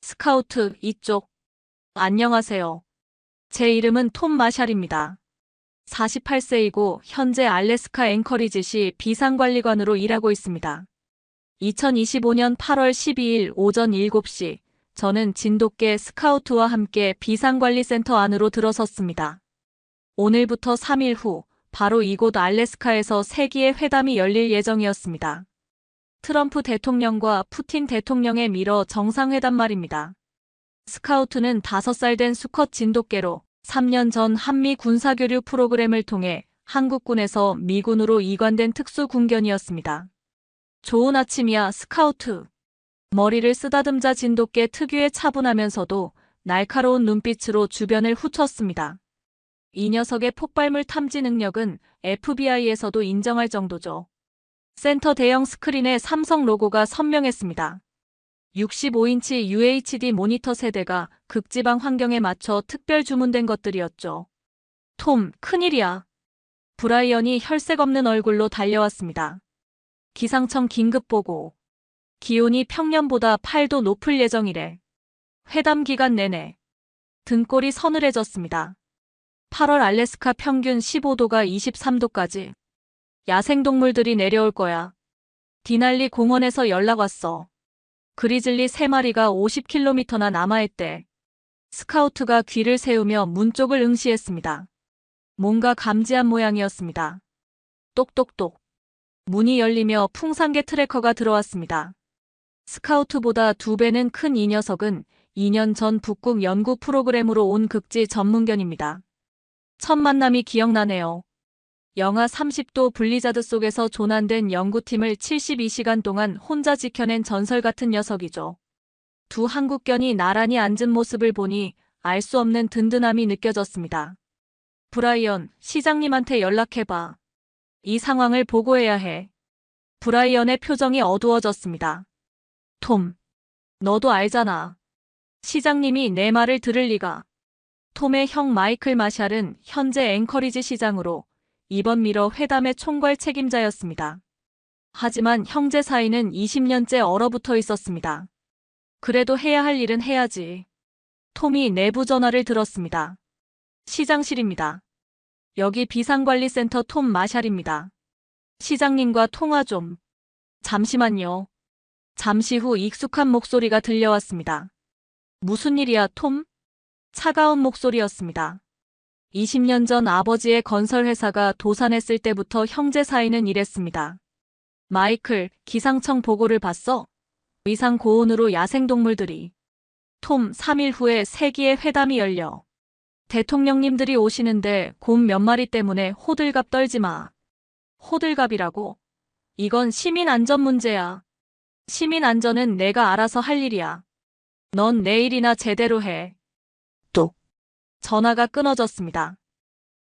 스카우트 이쪽. 안녕하세요. 제 이름은 톰 마샬입니다. 48세이고 현재 알래스카 앵커리지시 비상관리관으로 일하고 있습니다. 2025년 8월 12일 오전 7시 저는 진돗개 스카우트와 함께 비상관리센터 안으로 들어섰습니다. 오늘부터 3일 후 바로 이곳 알래스카에서 세기의 회담이 열릴 예정이었습니다. 트럼프 대통령과 푸틴 대통령의 미러 정상회담 말입니다. 스카우트는 5살 된 수컷 진돗개로 3년 전 한미 군사교류 프로그램을 통해 한국군에서 미군으로 이관된 특수군견이었습니다. 좋은 아침이야, 스카우트. 머리를 쓰다듬자 진돗개 특유의 차분하면서도 날카로운 눈빛으로 주변을 훑었습니다. 이 녀석의 폭발물 탐지 능력은 FBI에서도 인정할 정도죠. 센터 대형 스크린에 삼성 로고가 선명했습니다. 65인치 UHD 모니터 세대가 극지방 환경에 맞춰 특별 주문된 것들이었죠. 톰, 큰일이야. 브라이언이 혈색 없는 얼굴로 달려왔습니다. 기상청 긴급보고. 기온이 평년보다 8도 높을 예정이래. 회담 기간 내내. 등골이 서늘해졌습니다. 8월 알래스카 평균 15도가 23도까지. 야생동물들이 내려올 거야. 디날리 공원에서 연락 왔어. 그리즐리 3마리가 50km나 남아있대. 스카우트가 귀를 세우며 문 쪽을 응시했습니다. 뭔가 감지한 모양이었습니다. 똑똑똑. 문이 열리며 풍산개 트래커가 들어왔습니다. 스카우트보다 2배는 큰 이 녀석은 2년 전 북극 연구 프로그램으로 온 극지 전문견입니다. 첫 만남이 기억나네요. 영하 30도 블리자드 속에서 조난된 연구팀을 72시간 동안 혼자 지켜낸 전설 같은 녀석이죠. 두 한국견이 나란히 앉은 모습을 보니 알 수 없는 든든함이 느껴졌습니다. 브라이언, 시장님한테 연락해봐. 이 상황을 보고해야 해. 브라이언의 표정이 어두워졌습니다. 톰, 너도 알잖아. 시장님이 내 말을 들을 리가. 톰의 형 마이클 마샬은 현재 앵커리지 시장으로 이번 미러 회담의 총괄 책임자였습니다. 하지만 형제 사이는 20년째 얼어붙어 있었습니다. 그래도 해야 할 일은 해야지. 톰이 내부 전화를 들었습니다. 시장실입니다. 여기 비상관리센터 톰 마샬입니다. 시장님과 통화 좀. 잠시만요. 잠시 후 익숙한 목소리가 들려왔습니다. 무슨 일이야, 톰? 차가운 목소리였습니다. 20년 전 아버지의 건설회사가 도산했을 때부터 형제 사이는 이랬습니다. 마이클, 기상청 보고를 봤어? 위상 고온으로 야생동물들이. 톰, 3일 후에 세기의 회담이 열려. 대통령님들이 오시는데 곰 몇 마리 때문에 호들갑 떨지 마. 호들갑이라고? 이건 시민 안전 문제야. 시민 안전은 내가 알아서 할 일이야. 넌 내일이나 제대로 해. 뚝. 전화가 끊어졌습니다.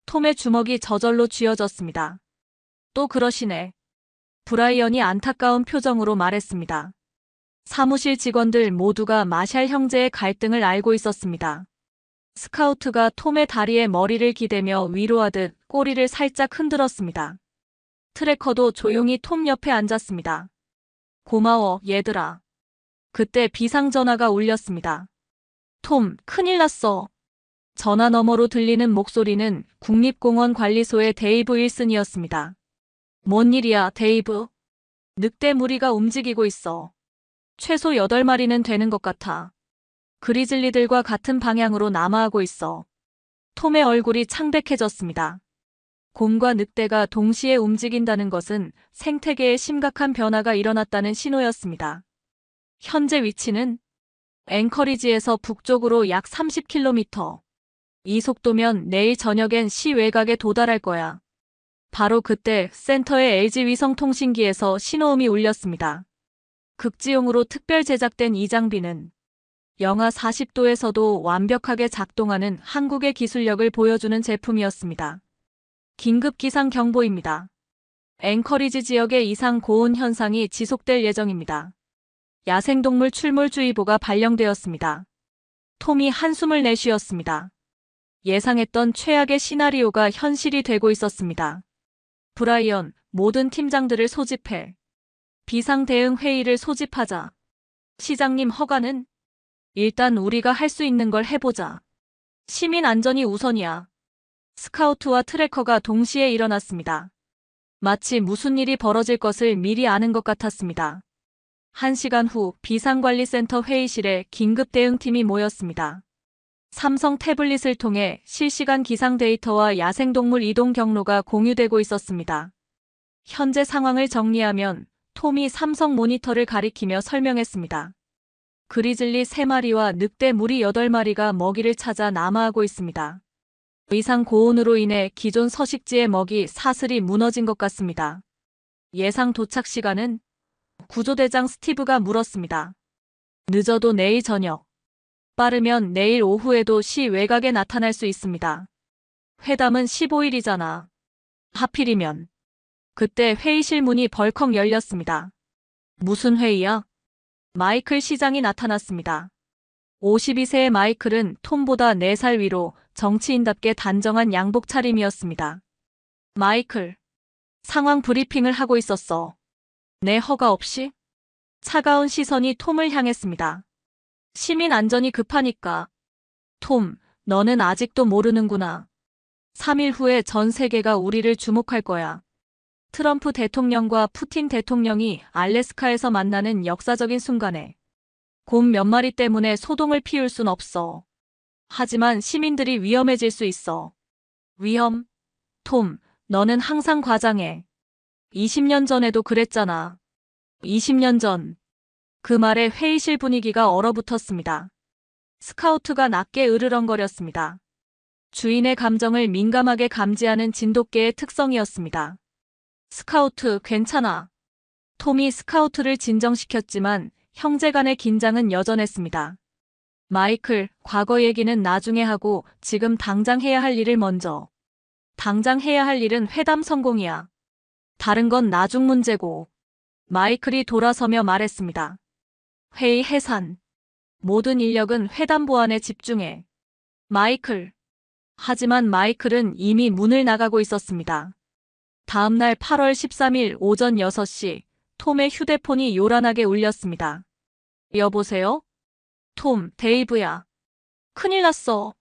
톰의 주먹이 저절로 쥐어졌습니다. 또 그러시네. 브라이언이 안타까운 표정으로 말했습니다. 사무실 직원들 모두가 마샬 형제의 갈등을 알고 있었습니다. 스카우트가 톰의 다리에 머리를 기대며 위로하듯 꼬리를 살짝 흔들었습니다. 트래커도 조용히 톰 옆에 앉았습니다. 고마워, 얘들아. 그때 비상전화가 울렸습니다. 톰, 큰일 났어. 전화 너머로 들리는 목소리는 국립공원 관리소의 데이브 윌슨이었습니다. 뭔 일이야, 데이브? 늑대 무리가 움직이고 있어. 최소 8마리는 되는 것 같아. 그리즐리들과 같은 방향으로 남하하고 있어. 톰의 얼굴이 창백해졌습니다. 곰과 늑대가 동시에 움직인다는 것은 생태계에 심각한 변화가 일어났다는 신호였습니다. 현재 위치는 앵커리지에서 북쪽으로 약 30km. 이 속도면 내일 저녁엔 시 외곽에 도달할 거야. 바로 그때 센터의 LG 위성통신기에서 신호음이 울렸습니다. 극지용으로 특별 제작된 이 장비는 영하 40도에서도 완벽하게 작동하는 한국의 기술력을 보여주는 제품이었습니다. 긴급 기상 경보입니다. 앵커리지 지역의 이상 고온 현상이 지속될 예정입니다. 야생동물 출몰주의보가 발령되었습니다. 톰이 한숨을 내쉬었습니다. 예상했던 최악의 시나리오가 현실이 되고 있었습니다. 브라이언, 모든 팀장들을 소집해. 비상대응 회의를 소집하자. 시장님 허가는? 일단 우리가 할 수 있는 걸 해보자. 시민 안전이 우선이야. 스카우트와 트래커가 동시에 일어났습니다. 마치 무슨 일이 벌어질 것을 미리 아는 것 같았습니다. 1시간 후 비상관리센터 회의실에 긴급 대응팀이 모였습니다. 삼성 태블릿을 통해 실시간 기상 데이터와 야생동물 이동 경로가 공유되고 있었습니다. 현재 상황을 정리하면 톰이 삼성 모니터를 가리키며 설명했습니다. 그리즐리 3마리와 늑대 무리 8마리가 먹이를 찾아 남하하고 있습니다. 이상 고온으로 인해 기존 서식지의 먹이 사슬이 무너진 것 같습니다. 예상 도착 시간은? 구조대장 스티브가 물었습니다. 늦어도 내일 저녁. 빠르면 내일 오후에도 시 외곽에 나타날 수 있습니다. 회담은 15일이잖아. 하필이면. 그때 회의실 문이 벌컥 열렸습니다. 무슨 회의야? 마이클 시장이 나타났습니다. 52세의 마이클은 톰보다 4살 위로 정치인답게 단정한 양복 차림이었습니다. 마이클, 상황 브리핑을 하고 있었어. 내 허가 없이? 차가운 시선이 톰을 향했습니다. 시민 안전이 급하니까. 톰, 너는 아직도 모르는구나. 3일 후에 전 세계가 우리를 주목할 거야. 트럼프 대통령과 푸틴 대통령이 알래스카에서 만나는 역사적인 순간에 곰 몇 마리 때문에 소동을 피울 순 없어. 하지만 시민들이 위험해질 수 있어. 위험? 톰, 너는 항상 과장해. 20년 전에도 그랬잖아. 20년 전. 그 말에 회의실 분위기가 얼어붙었습니다. 스카우트가 낮게 으르렁거렸습니다. 주인의 감정을 민감하게 감지하는 진돗개의 특성이었습니다. 스카우트, 괜찮아. 톰이 스카우트를 진정시켰지만 형제 간의 긴장은 여전했습니다. 마이클, 과거 얘기는 나중에 하고 지금 당장 해야 할 일을 먼저. 당장 해야 할 일은 회담 성공이야. 다른 건 나중 문제고. 마이클이 돌아서며 말했습니다. 회의 해산. 모든 인력은 회담 보안에 집중해. 마이클. 하지만 마이클은 이미 문을 나가고 있었습니다. 다음날 8월 13일 오전 6시, 톰의 휴대폰이 요란하게 울렸습니다. 여보세요? 톰, 데이브야. 큰일 났어.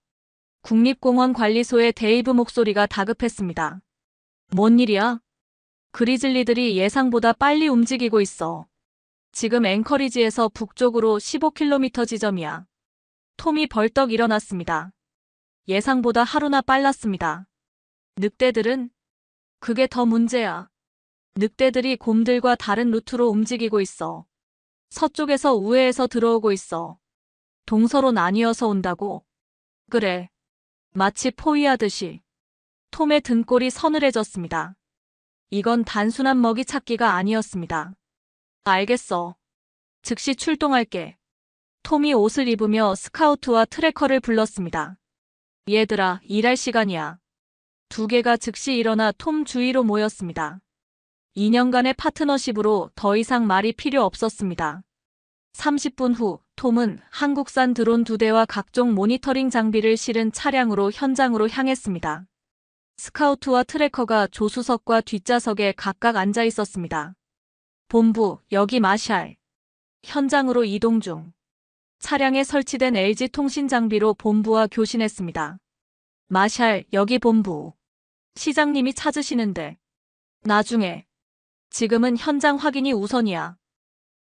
국립공원 관리소의 데이브 목소리가 다급했습니다. 뭔 일이야? 그리즐리들이 예상보다 빨리 움직이고 있어. 지금 앵커리지에서 북쪽으로 15km 지점이야. 톰이 벌떡 일어났습니다. 예상보다 하루나 빨랐습니다. 늑대들은? 그게 더 문제야. 늑대들이 곰들과 다른 루트로 움직이고 있어. 서쪽에서 우회해서 들어오고 있어. 동서로 나뉘어서 온다고? 그래. 마치 포위하듯이. 톰의 등골이 서늘해졌습니다. 이건 단순한 먹이 찾기가 아니었습니다. 알겠어. 즉시 출동할게. 톰이 옷을 입으며 스카우트와 트래커를 불렀습니다. 얘들아, 일할 시간이야. 2개가 즉시 일어나 톰 주위로 모였습니다. 2년간의 파트너십으로 더 이상 말이 필요 없었습니다. 30분 후 톰은 한국산 드론 2대와 각종 모니터링 장비를 실은 차량으로 현장으로 향했습니다. 스카우트와 트래커가 조수석과 뒷좌석에 각각 앉아 있었습니다. 본부, 여기 마샬. 현장으로 이동 중. 차량에 설치된 LG 통신 장비로 본부와 교신했습니다. 마샬, 여기 본부. 시장님이 찾으시는데. 나중에. 지금은 현장 확인이 우선이야.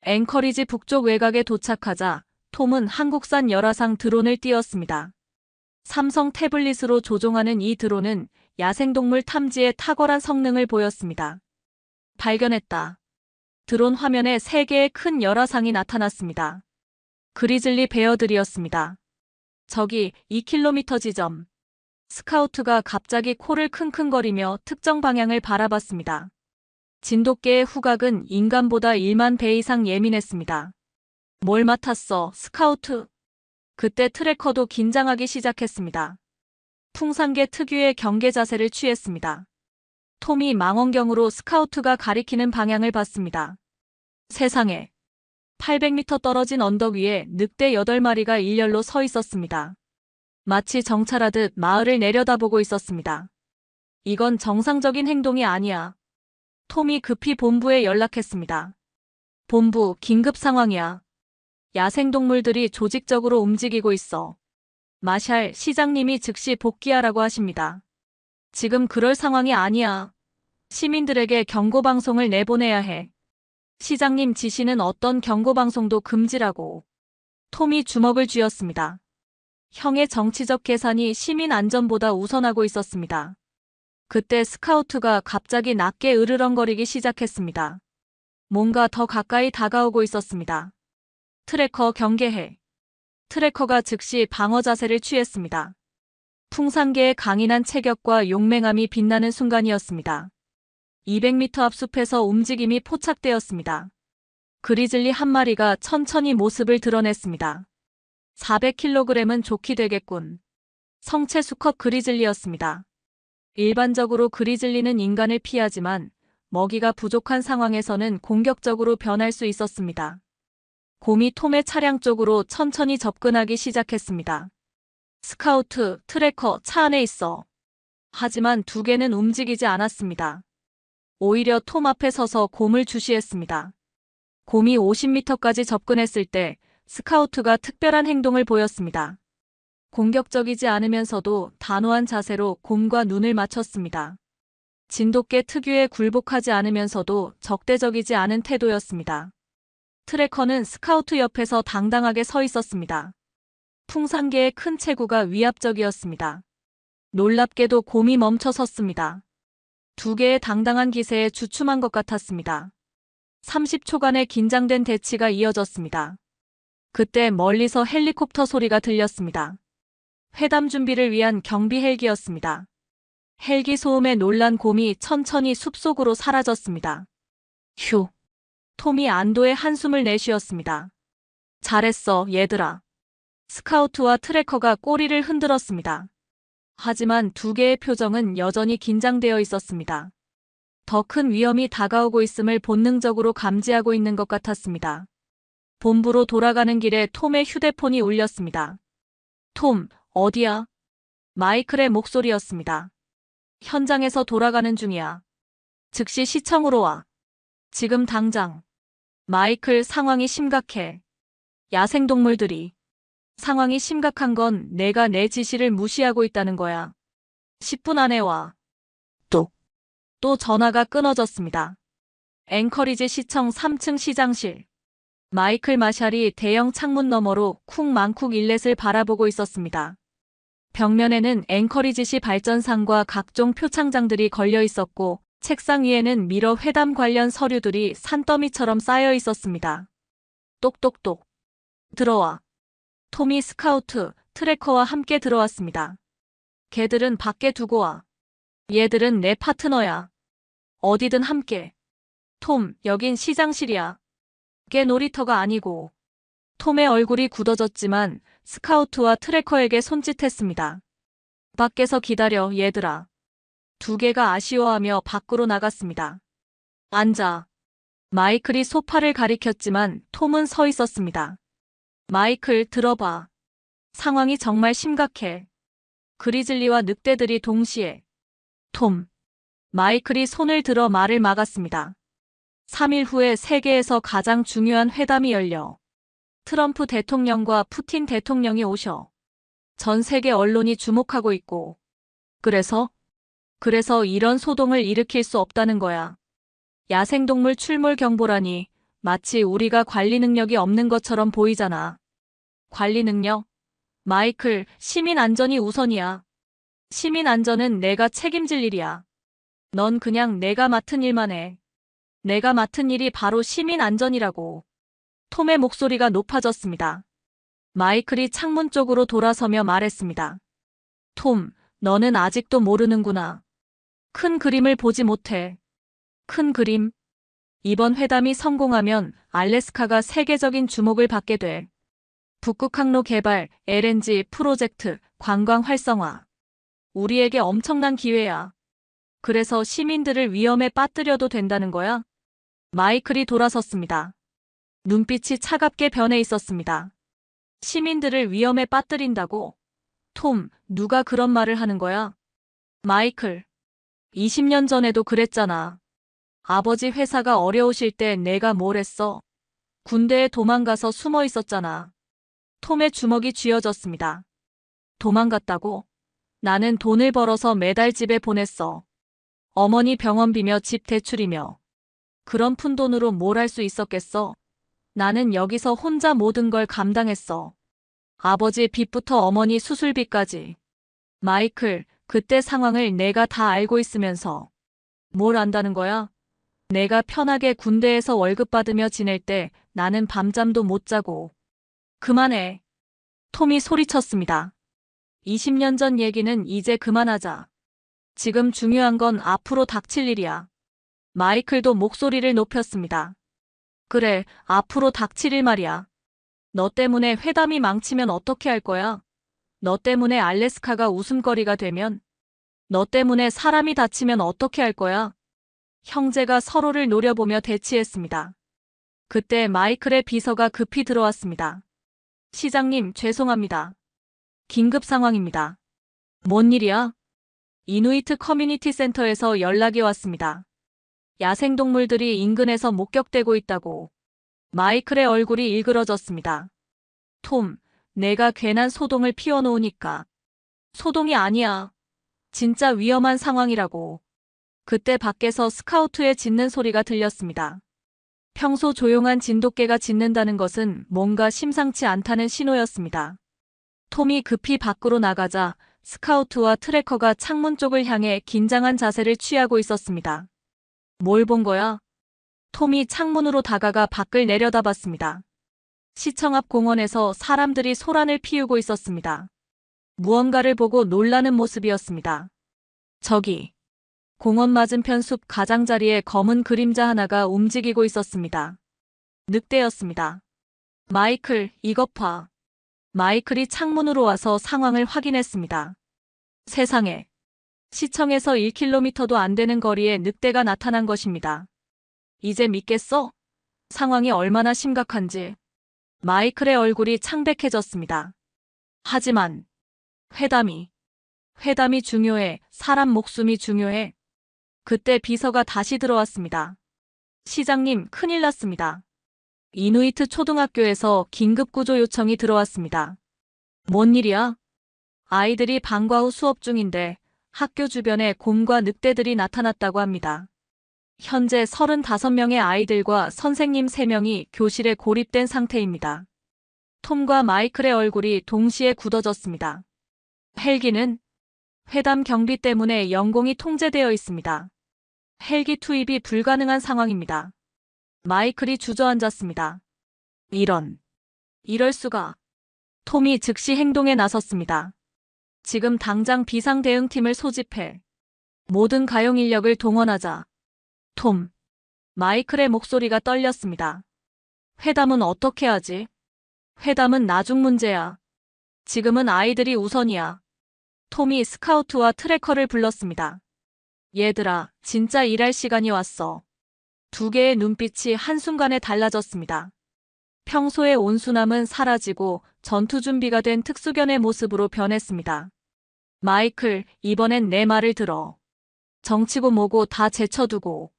앵커리지 북쪽 외곽에 도착하자 톰은 한국산 열화상 드론을 띄웠습니다. 삼성 태블릿으로 조종하는 이 드론은 야생동물 탐지에 탁월한 성능을 보였습니다. 발견했다. 드론 화면에 3개의 큰 열화상이 나타났습니다. 그리즐리 베어들이었습니다. 저기 2km 지점. 스카우트가 갑자기 코를 킁킁거리며 특정 방향을 바라봤습니다. 진돗개의 후각은 인간보다 1만 배 이상 예민했습니다. 뭘 맡았어, 스카우트? 그때 트래커도 긴장하기 시작했습니다. 풍산개 특유의 경계 자세를 취했습니다. 톰이 망원경으로 스카우트가 가리키는 방향을 봤습니다. 세상에. 800m 떨어진 언덕 위에 늑대 8마리가 일렬로 서 있었습니다. 마치 정찰하듯 마을을 내려다보고 있었습니다. 이건 정상적인 행동이 아니야. 톰이 급히 본부에 연락했습니다. 본부, 긴급 상황이야. 야생동물들이 조직적으로 움직이고 있어. 마샬 시장님이 즉시 복귀하라고 하십니다. 지금 그럴 상황이 아니야. 시민들에게 경고방송을 내보내야 해. 시장님 지시는 어떤 경고방송도 금지라고. 톰이 주먹을 쥐었습니다. 형의 정치적 계산이 시민 안전보다 우선하고 있었습니다. 그때 스카우트가 갑자기 낮게 으르렁거리기 시작했습니다. 뭔가 더 가까이 다가오고 있었습니다. 트래커 경계해. 트래커가 즉시 방어 자세를 취했습니다. 풍산개의 강인한 체격과 용맹함이 빛나는 순간이었습니다. 200m 앞 숲에서 움직임이 포착되었습니다. 그리즐리 한 마리가 천천히 모습을 드러냈습니다. 400kg은 좋게 되겠군. 성체 수컷 그리즐리였습니다. 일반적으로 그리즐리는 인간을 피하지만 먹이가 부족한 상황에서는 공격적으로 변할 수 있었습니다. 곰이 톰의 차량 쪽으로 천천히 접근하기 시작했습니다. 스카우트, 트래커, 차 안에 있어. 하지만 두 개는 움직이지 않았습니다. 오히려 톰 앞에 서서 곰을 주시했습니다. 곰이 50m까지 접근했을 때 스카우트가 특별한 행동을 보였습니다. 공격적이지 않으면서도 단호한 자세로 곰과 눈을 맞췄습니다. 진돗개 특유의 굴복하지 않으면서도 적대적이지 않은 태도였습니다. 트래커는 스카우트 옆에서 당당하게 서 있었습니다. 풍산개의 큰 체구가 위압적이었습니다. 놀랍게도 곰이 멈춰 섰습니다. 두 개의 당당한 기세에 주춤한 것 같았습니다. 30초간의 긴장된 대치가 이어졌습니다. 그때 멀리서 헬리콥터 소리가 들렸습니다. 회담 준비를 위한 경비 헬기였습니다. 헬기 소음에 놀란 곰이 천천히 숲속으로 사라졌습니다. 휴. 톰이 안도의 한숨을 내쉬었습니다. 잘했어, 얘들아. 스카우트와 트래커가 꼬리를 흔들었습니다. 하지만 두 개의 표정은 여전히 긴장되어 있었습니다. 더 큰 위험이 다가오고 있음을 본능적으로 감지하고 있는 것 같았습니다. 본부로 돌아가는 길에 톰의 휴대폰이 울렸습니다. 톰, 어디야? 마이클의 목소리였습니다. 현장에서 돌아가는 중이야. 즉시 시청으로 와. 지금 당장. 마이클, 상황이 심각해. 야생동물들이. 상황이 심각한 건 내가 내 지시를 무시하고 있다는 거야. 10분 안에 와. 또 전화가 끊어졌습니다. 앵커리지 시청 3층 시장실. 마이클 마샬이 대형 창문 너머로 쿵망쿡 일렛을 바라보고 있었습니다. 벽면에는 앵커리지시 발전상과 각종 표창장들이 걸려 있었고 책상 위에는 미러 회담 관련 서류들이 산더미처럼 쌓여 있었습니다. 똑똑똑. 들어와. 톰이 스카우트, 트래커와 함께 들어왔습니다. 걔들은 밖에 두고 와. 얘들은 내 파트너야. 어디든 함께. 톰, 여긴 시장실이야. 걔 놀이터가 아니고. 톰의 얼굴이 굳어졌지만 스카우트와 트래커에게 손짓했습니다. 밖에서 기다려, 얘들아. 두 개가 아쉬워하며 밖으로 나갔습니다. 앉아. 마이클이 소파를 가리켰지만 톰은 서 있었습니다. 마이클, 들어봐. 상황이 정말 심각해. 그리즐리와 늑대들이 동시에. 톰. 마이클이 손을 들어 말을 막았습니다. 3일 후에 세계에서 가장 중요한 회담이 열려. 트럼프 대통령과 푸틴 대통령이 오셔. 전 세계 언론이 주목하고 있고. 그래서 이런 소동을 일으킬 수 없다는 거야. 야생동물 출몰 경보라니 마치 우리가 관리 능력이 없는 것처럼 보이잖아. 관리 능력? 마이클, 시민 안전이 우선이야. 시민 안전은 내가 책임질 일이야. 넌 그냥 내가 맡은 일만 해. 내가 맡은 일이 바로 시민 안전이라고. 톰의 목소리가 높아졌습니다. 마이클이 창문 쪽으로 돌아서며 말했습니다. 톰, 너는 아직도 모르는구나. 큰 그림을 보지 못해. 큰 그림? 이번 회담이 성공하면 알래스카가 세계적인 주목을 받게 돼. 북극 항로 개발, LNG 프로젝트, 관광 활성화. 우리에게 엄청난 기회야. 그래서 시민들을 위험에 빠뜨려도 된다는 거야? 마이클이 돌아섰습니다. 눈빛이 차갑게 변해 있었습니다. 시민들을 위험에 빠뜨린다고? 톰, 누가 그런 말을 하는 거야? 마이클, 20년 전에도 그랬잖아. 아버지 회사가 어려우실 때 내가 뭘 했어? 군대에 도망가서 숨어 있었잖아. 톰의 주먹이 쥐어졌습니다. 도망갔다고? 나는 돈을 벌어서 매달 집에 보냈어. 어머니 병원비며 집 대출이며. 그런 푼돈으로 뭘 할 수 있었겠어? 나는 여기서 혼자 모든 걸 감당했어. 아버지 빚부터 어머니 수술비까지. 마이클, 그때 상황을 내가 다 알고 있으면서 뭘 안다는 거야? 내가 편하게 군대에서 월급 받으며 지낼 때 나는 밤잠도 못 자고. 그만해. 톰이 소리쳤습니다. 20년 전 얘기는 이제 그만하자. 지금 중요한 건 앞으로 닥칠 일이야. 마이클도 목소리를 높였습니다. 그래, 앞으로 닥칠 일 말이야. 너 때문에 회담이 망치면 어떻게 할 거야? 너 때문에 알래스카가 웃음거리가 되면? 너 때문에 사람이 다치면 어떻게 할 거야? 형제가 서로를 노려보며 대치했습니다. 그때 마이클의 비서가 급히 들어왔습니다. 시장님, 죄송합니다. 긴급 상황입니다. 뭔 일이야? 이누이트 커뮤니티 센터에서 연락이 왔습니다. 야생동물들이 인근에서 목격되고 있다고. 마이클의 얼굴이 일그러졌습니다. 톰, 내가 괜한 소동을 피워놓으니까. 소동이 아니야. 진짜 위험한 상황이라고. 그때 밖에서 스카우트의 짖는 소리가 들렸습니다. 평소 조용한 진돗개가 짖는다는 것은 뭔가 심상치 않다는 신호였습니다. 톰이 급히 밖으로 나가자 스카우트와 트래커가 창문 쪽을 향해 긴장한 자세를 취하고 있었습니다. 뭘 본 거야? 톰이 창문으로 다가가 밖을 내려다봤습니다. 시청 앞 공원에서 사람들이 소란을 피우고 있었습니다. 무언가를 보고 놀라는 모습이었습니다. 저기, 공원 맞은편 숲 가장자리에 검은 그림자 하나가 움직이고 있었습니다. 늑대였습니다. 마이클, 이것 봐. 마이클이 창문으로 와서 상황을 확인했습니다. 세상에. 시청에서 1km도 안 되는 거리에 늑대가 나타난 것입니다. 이제 믿겠어? 상황이 얼마나 심각한지. 마이클의 얼굴이 창백해졌습니다. 하지만 회담이 중요해. 사람 목숨이 중요해. 그때 비서가 다시 들어왔습니다. 시장님, 큰일 났습니다. 이누이트 초등학교에서 긴급구조 요청이 들어왔습니다. 뭔 일이야? 아이들이 방과 후 수업 중인데 학교 주변에 곰과 늑대들이 나타났다고 합니다. 현재 35명의 아이들과 선생님 3명이 교실에 고립된 상태입니다. 톰과 마이클의 얼굴이 동시에 굳어졌습니다. 헬기는? 회담 경비 때문에 영공이 통제되어 있습니다. 헬기 투입이 불가능한 상황입니다. 마이클이 주저앉았습니다. 이럴 수가. 톰이 즉시 행동에 나섰습니다. 지금 당장 비상대응팀을 소집해. 모든 가용 인력을 동원하자. 톰. 마이클의 목소리가 떨렸습니다. 회담은 어떻게 하지? 회담은 나중 문제야. 지금은 아이들이 우선이야. 톰이 스카우트와 트래커를 불렀습니다. 얘들아, 진짜 일할 시간이 왔어. 두 개의 눈빛이 한순간에 달라졌습니다. 평소의 온순함은 사라지고 전투 준비가 된 특수견의 모습으로 변했습니다. 마이클, 이번엔 내 말을 들어. 정치고 뭐고 다 제쳐두고.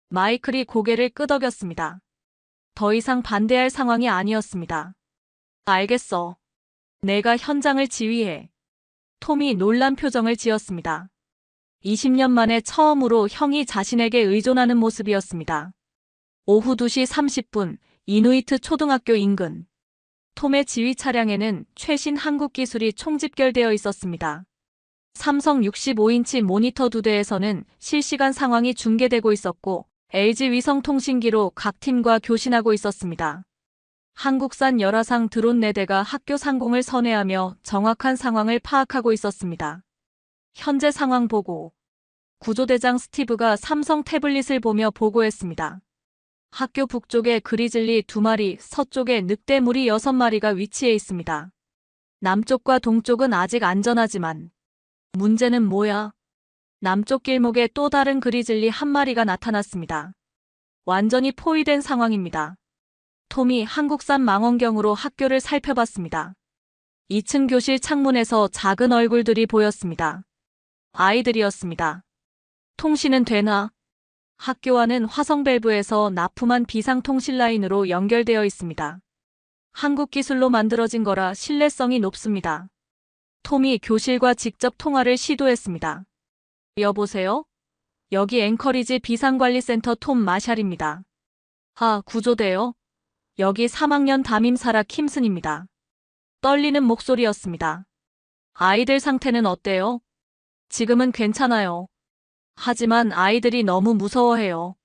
마이클이 고개를 끄덕였습니다. 더 이상 반대할 상황이 아니었습니다. 알겠어. 내가 현장을 지휘해. 톰이 놀란 표정을 지었습니다. 20년 만에 처음으로 형이 자신에게 의존하는 모습이었습니다. 오후 2시 30분, 이누이트 초등학교 인근. 톰의 지휘 차량에는 최신 한국 기술이 총집결되어 있었습니다. 삼성 65인치 모니터 2대에서는 실시간 상황이 중계되고 있었고 LG 위성통신기로 각 팀과 교신하고 있었습니다. 한국산 열화상 드론 4대가 학교 상공을 선회하며 정확한 상황을 파악하고 있었습니다. 현재 상황 보고. 구조대장 스티브가 삼성 태블릿을 보며 보고했습니다. 학교 북쪽에 그리즐리 2마리, 서쪽에 늑대 무리 6마리가 위치해 있습니다. 남쪽과 동쪽은 아직 안전하지만 문제는 뭐야? 남쪽 길목에 또 다른 그리즐리 1마리가 나타났습니다. 완전히 포위된 상황입니다. 톰이 한국산 망원경으로 학교를 살펴봤습니다. 2층 교실 창문에서 작은 얼굴들이 보였습니다. 아이들이었습니다. 통신은 되나? 학교와는 화성 밸브에서 납품한 비상통신 라인으로 연결되어 있습니다. 한국 기술로 만들어진 거라 신뢰성이 높습니다. 톰이 교실과 직접 통화를 시도했습니다. 여보세요? 여기 앵커리지 비상관리센터 톰 마샬입니다. 구조대요? 여기 3학년 담임 사라 킴슨입니다. 떨리는 목소리였습니다. 아이들 상태는 어때요? 지금은 괜찮아요. 하지만 아이들이 너무 무서워해요.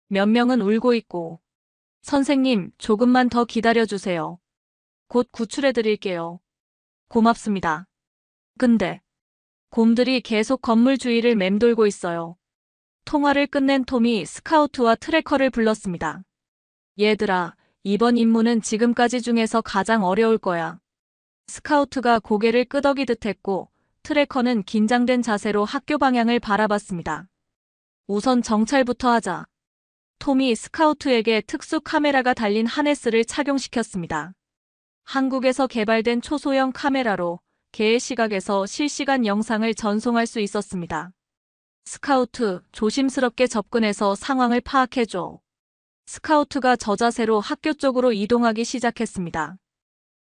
몇 명은 울고 있고. 선생님, 조금만 더 기다려주세요. 곧 구출해드릴게요. 고맙습니다. 근데 곰들이 계속 건물 주위를 맴돌고 있어요. 통화를 끝낸 톰이 스카우트와 트래커를 불렀습니다. 얘들아, 이번 임무는 지금까지 중에서 가장 어려울 거야. 스카우트가 고개를 끄덕이듯 했고 트래커는 긴장된 자세로 학교 방향을 바라봤습니다. 우선 정찰부터 하자. 톰이 스카우트에게 특수 카메라가 달린 하네스를 착용시켰습니다. 한국에서 개발된 초소형 카메라로 개의 시각에서 실시간 영상을 전송할 수 있었습니다. 스카우트, 조심스럽게 접근해서 상황을 파악해줘. 스카우트가 저자세로 학교 쪽으로 이동하기 시작했습니다.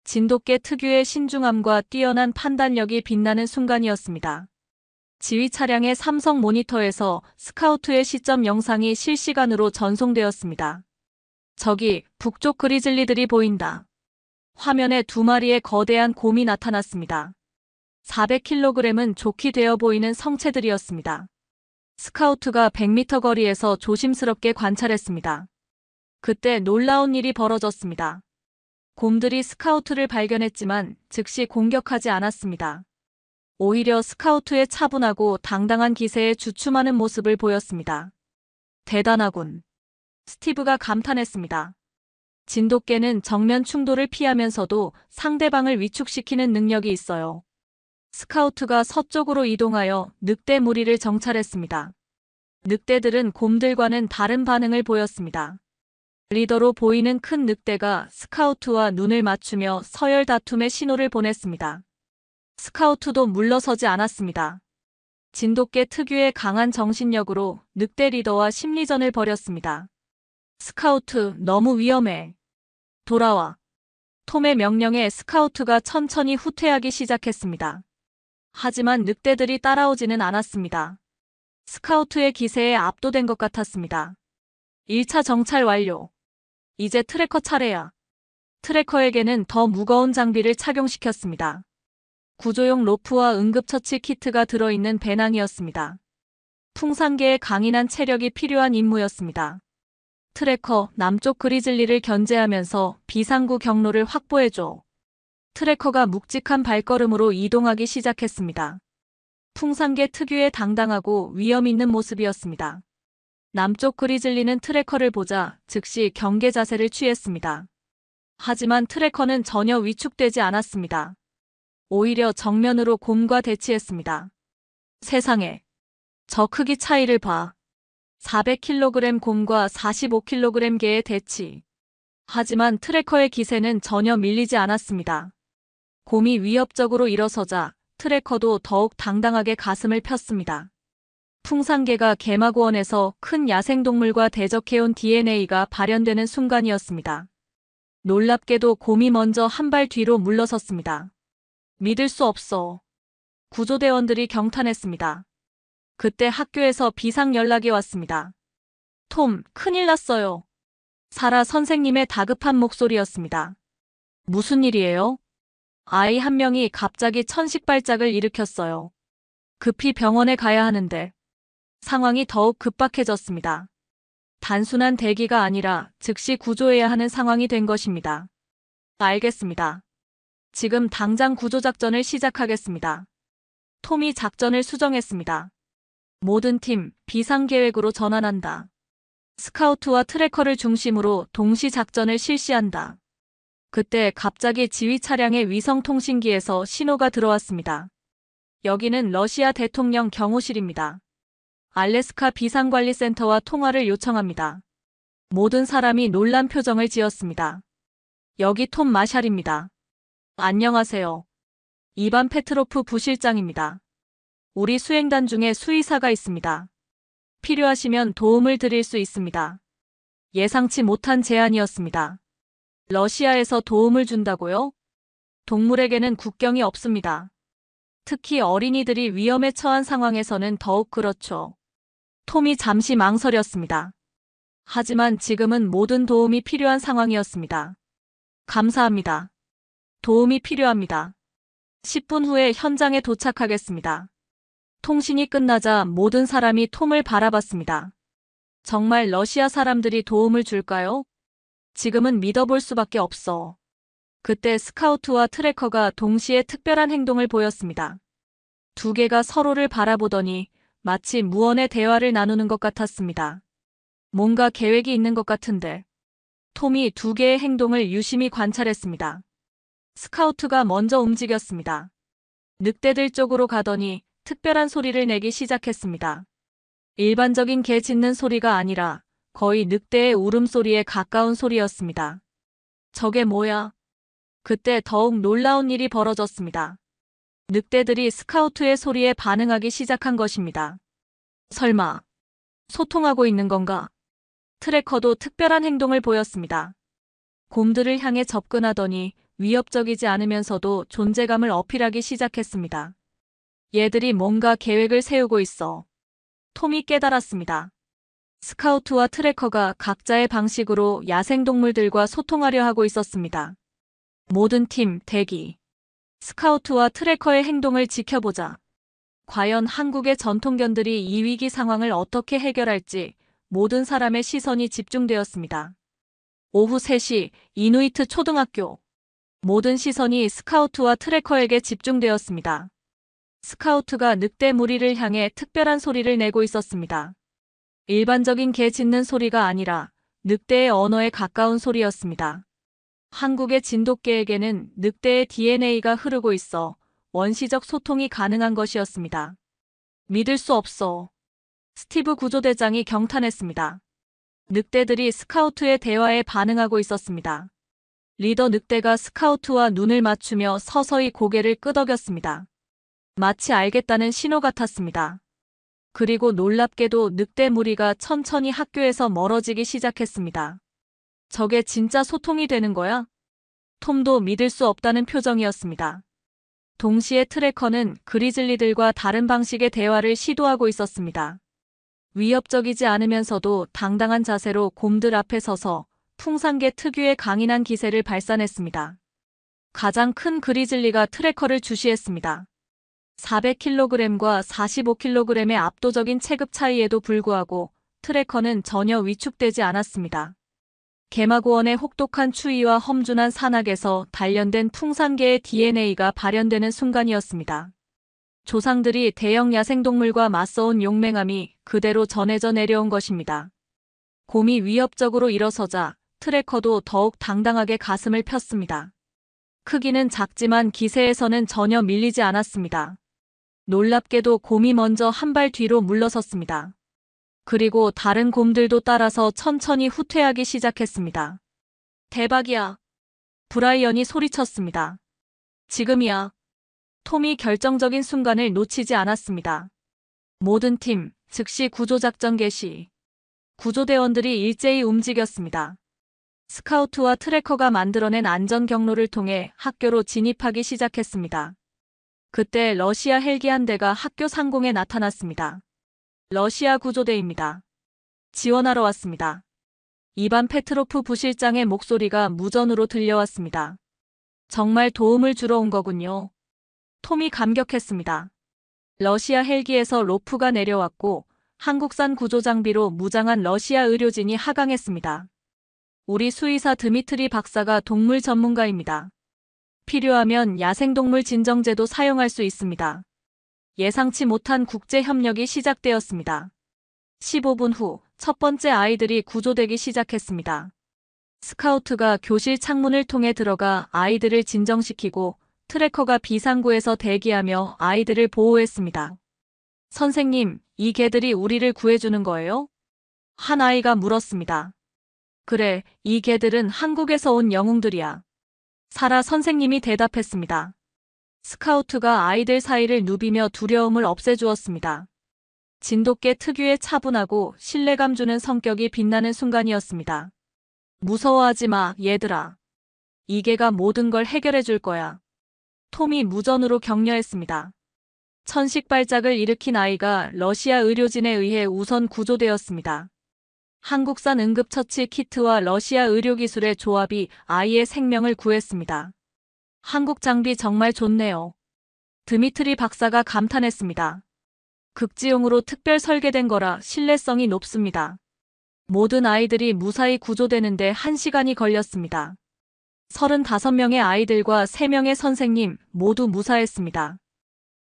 진돗개 특유의 신중함과 뛰어난 판단력이 빛나는 순간이었습니다. 지휘 차량의 삼성 모니터에서 스카우트의 시점 영상이 실시간으로 전송되었습니다. 저기, 북쪽 그리즐리들이 보인다. 화면에 2마리의 거대한 곰이 나타났습니다. 400kg은 좋게 되어 보이는 성체들이었습니다. 스카우트가 100m 거리에서 조심스럽게 관찰했습니다. 그때 놀라운 일이 벌어졌습니다. 곰들이 스카우트를 발견했지만 즉시 공격하지 않았습니다. 오히려 스카우트의 차분하고 당당한 기세에 주춤하는 모습을 보였습니다. 대단하군. 스티브가 감탄했습니다. 진돗개는 정면 충돌을 피하면서도 상대방을 위축시키는 능력이 있어요. 스카우트가 서쪽으로 이동하여 늑대 무리를 정찰했습니다. 늑대들은 곰들과는 다른 반응을 보였습니다. 리더로 보이는 큰 늑대가 스카우트와 눈을 맞추며 서열 다툼의 신호를 보냈습니다. 스카우트도 물러서지 않았습니다. 진돗개 특유의 강한 정신력으로 늑대 리더와 심리전을 벌였습니다. 스카우트, 너무 위험해. 돌아와. 톰의 명령에 스카우트가 천천히 후퇴하기 시작했습니다. 하지만 늑대들이 따라오지는 않았습니다. 스카우트의 기세에 압도된 것 같았습니다. 1차 정찰 완료. 이제 트래커 차례야. 트래커에게는 더 무거운 장비를 착용시켰습니다. 구조용 로프와 응급처치 키트가 들어있는 배낭이었습니다. 풍산개의 강인한 체력이 필요한 임무였습니다. 트래커, 남쪽 그리즐리를 견제하면서 비상구 경로를 확보해줘. 트래커가 묵직한 발걸음으로 이동하기 시작했습니다. 풍산개 특유의 당당하고 위험 있는 모습이었습니다. 남쪽 그리즐리는 트래커를 보자 즉시 경계 자세를 취했습니다. 하지만 트래커는 전혀 위축되지 않았습니다. 오히려 정면으로 곰과 대치했습니다. 세상에, 저 크기 차이를 봐. 400kg 곰과 45kg 개의 대치. 하지만 트래커의 기세는 전혀 밀리지 않았습니다. 곰이 위협적으로 일어서자 트래커도 더욱 당당하게 가슴을 폈습니다. 풍산개가 개마고원에서 큰 야생동물과 대적해온 DNA가 발현되는 순간이었습니다. 놀랍게도 곰이 먼저 한 발 뒤로 물러섰습니다. 믿을 수 없어. 구조대원들이 경탄했습니다. 그때 학교에서 비상 연락이 왔습니다. 톰, 큰일 났어요. 사라 선생님의 다급한 목소리였습니다. 무슨 일이에요? 아이 한 명이 갑자기 천식발작을 일으켰어요. 급히 병원에 가야 하는데 상황이 더욱 급박해졌습니다. 단순한 대기가 아니라 즉시 구조해야 하는 상황이 된 것입니다. 알겠습니다. 지금 당장 구조작전을 시작하겠습니다. 톰이 작전을 수정했습니다. 모든 팀, 비상계획으로 전환한다. 스카우트와 트래커를 중심으로 동시 작전을 실시한다. 그때 갑자기 지휘 차량의 위성통신기에서 신호가 들어왔습니다. 여기는 러시아 대통령 경호실입니다. 알래스카 비상관리센터와 통화를 요청합니다. 모든 사람이 놀란 표정을 지었습니다. 여기 톰 마샬입니다. 안녕하세요. 이반 페트로프 부실장입니다. 우리 수행단 중에 수의사가 있습니다. 필요하시면 도움을 드릴 수 있습니다. 예상치 못한 제안이었습니다. 러시아에서 도움을 준다고요? 동물에게는 국경이 없습니다. 특히 어린이들이 위험에 처한 상황에서는 더욱 그렇죠. 톰이 잠시 망설였습니다. 하지만 지금은 모든 도움이 필요한 상황이었습니다. 감사합니다. 도움이 필요합니다. 10분 후에 현장에 도착하겠습니다. 통신이 끝나자 모든 사람이 톰을 바라봤습니다. 정말 러시아 사람들이 도움을 줄까요? 지금은 믿어볼 수밖에 없어. 그때 스카우트와 트래커가 동시에 특별한 행동을 보였습니다. 두 개가 서로를 바라보더니 마치 무언의 대화를 나누는 것 같았습니다. 뭔가 계획이 있는 것 같은데. 톰이 두 개의 행동을 유심히 관찰했습니다. 스카우트가 먼저 움직였습니다. 늑대들 쪽으로 가더니 특별한 소리를 내기 시작했습니다. 일반적인 개 짖는 소리가 아니라 거의 늑대의 울음소리에 가까운 소리였습니다. 저게 뭐야? 그때 더욱 놀라운 일이 벌어졌습니다. 늑대들이 스카우트의 소리에 반응하기 시작한 것입니다. 설마 소통하고 있는 건가? 트래커도 특별한 행동을 보였습니다. 곰들을 향해 접근하더니 위협적이지 않으면서도 존재감을 어필하기 시작했습니다. 얘들이 뭔가 계획을 세우고 있어. 톰이 깨달았습니다. 스카우트와 트래커가 각자의 방식으로 야생동물들과 소통하려 하고 있었습니다. 모든 팀 대기. 스카우트와 트래커의 행동을 지켜보자. 과연 한국의 전통견들이 이 위기 상황을 어떻게 해결할지 모든 사람의 시선이 집중되었습니다. 오후 3시 이누이트 초등학교. 모든 시선이 스카우트와 트래커에게 집중되었습니다. 스카우트가 늑대 무리를 향해 특별한 소리를 내고 있었습니다. 일반적인 개 짖는 소리가 아니라 늑대의 언어에 가까운 소리였습니다. 한국의 진돗개에게는 늑대의 DNA가 흐르고 있어 원시적 소통이 가능한 것이었습니다. 믿을 수 없어. 스티브 구조대장이 경탄했습니다. 늑대들이 스카우트의 대화에 반응하고 있었습니다. 리더 늑대가 스카우트와 눈을 맞추며 서서히 고개를 끄덕였습니다. 마치 알겠다는 신호 같았습니다. 그리고 놀랍게도 늑대 무리가 천천히 학교에서 멀어지기 시작했습니다. 저게 진짜 소통이 되는 거야? 톰도 믿을 수 없다는 표정이었습니다. 동시에 트래커는 그리즐리들과 다른 방식의 대화를 시도하고 있었습니다. 위협적이지 않으면서도 당당한 자세로 곰들 앞에 서서 풍산개 특유의 강인한 기세를 발산했습니다. 가장 큰 그리즐리가 트래커를 주시했습니다. 400kg과 45kg의 압도적인 체급 차이에도 불구하고 트래커는 전혀 위축되지 않았습니다. 개마고원의 혹독한 추위와 험준한 산악에서 단련된 풍산개의 DNA가 발현되는 순간이었습니다. 조상들이 대형 야생동물과 맞서온 용맹함이 그대로 전해져 내려온 것입니다. 곰이 위협적으로 일어서자 트래커도 더욱 당당하게 가슴을 폈습니다. 크기는 작지만 기세에서는 전혀 밀리지 않았습니다. 놀랍게도 곰이 먼저 한 발 뒤로 물러섰습니다. 그리고 다른 곰들도 따라서 천천히 후퇴하기 시작했습니다. 대박이야. 브라이언이 소리쳤습니다. 지금이야. 톰이 결정적인 순간을 놓치지 않았습니다. 모든 팀, 즉시 구조작전 개시. 구조대원들이 일제히 움직였습니다. 스카우트와 트래커가 만들어낸 안전 경로를 통해 학교로 진입하기 시작했습니다. 그때 러시아 헬기 한 대가 학교 상공에 나타났습니다. 러시아 구조대입니다. 지원하러 왔습니다. 이반 페트로프 부실장의 목소리가 무전으로 들려왔습니다. 정말 도움을 주러 온 거군요. 톰이 감격했습니다. 러시아 헬기에서 로프가 내려왔고 한국산 구조장비로 무장한 러시아 의료진이 하강했습니다. 우리 수의사 드미트리 박사가 동물 전문가입니다. 필요하면 야생동물 진정제도 사용할 수 있습니다. 예상치 못한 국제협력이 시작되었습니다. 15분 후 첫 번째 아이들이 구조되기 시작했습니다. 스카우트가 교실 창문을 통해 들어가 아이들을 진정시키고 트래커가 비상구에서 대기하며 아이들을 보호했습니다. 선생님, 이 개들이 우리를 구해주는 거예요? 한 아이가 물었습니다. 그래, 이 개들은 한국에서 온 영웅들이야. 사라 선생님이 대답했습니다. 스카우트가 아이들 사이를 누비며 두려움을 없애주었습니다. 진돗개 특유의 차분하고 신뢰감 주는 성격이 빛나는 순간이었습니다. 무서워하지 마, 얘들아. 이 개가 모든 걸 해결해 줄 거야. 톰이 무전으로 격려했습니다. 천식 발작을 일으킨 아이가 러시아 의료진에 의해 우선 구조되었습니다. 한국산 응급처치 키트와 러시아 의료기술의 조합이 아이의 생명을 구했습니다. 한국 장비 정말 좋네요. 드미트리 박사가 감탄했습니다. 극지용으로 특별 설계된 거라 신뢰성이 높습니다. 모든 아이들이 무사히 구조되는데 1시간이 걸렸습니다. 35명의 아이들과 3명의 선생님 모두 무사했습니다.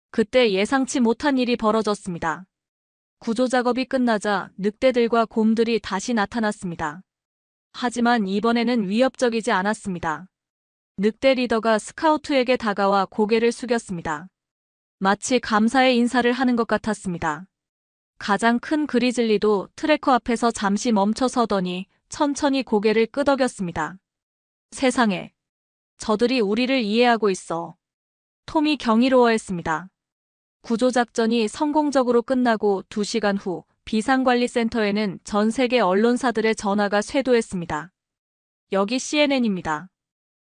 그때 예상치 못한 일이 벌어졌습니다. 구조 작업이 끝나자 늑대들과 곰들이 다시 나타났습니다. 하지만 이번에는 위협적이지 않았습니다. 늑대 리더가 스카우트에게 다가와 고개를 숙였습니다. 마치 감사의 인사를 하는 것 같았습니다. 가장 큰 그리즐리도 트래커 앞에서 잠시 멈춰 서더니 천천히 고개를 끄덕였습니다. 세상에, 저들이 우리를 이해하고 있어. 톰이 경이로워했습니다. 구조작전이 성공적으로 끝나고 2시간 후 비상관리센터에는 전 세계 언론사들의 전화가 쇄도했습니다. 여기 CNN입니다.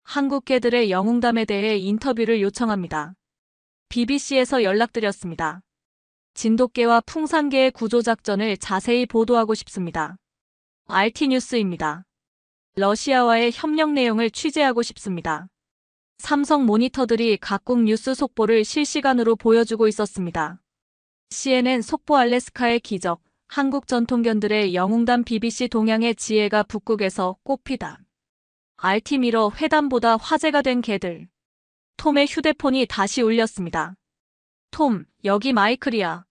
한국 개들의 영웅담에 대해 인터뷰를 요청합니다. BBC에서 연락드렸습니다. 진돗개와 풍산개의 구조작전을 자세히 보도하고 싶습니다. RT뉴스입니다. 러시아와의 협력 내용을 취재하고 싶습니다. 삼성 모니터들이 각국 뉴스 속보를 실시간으로 보여주고 있었습니다. CNN 속보 알래스카의 기적, 한국 전통견들의 영웅담 BBC 동양의 지혜가 북극에서 꽃피다. RT미러 회담보다 화제가 된 개들. 톰의 휴대폰이 다시 울렸습니다. 톰, 여기 마이클이야.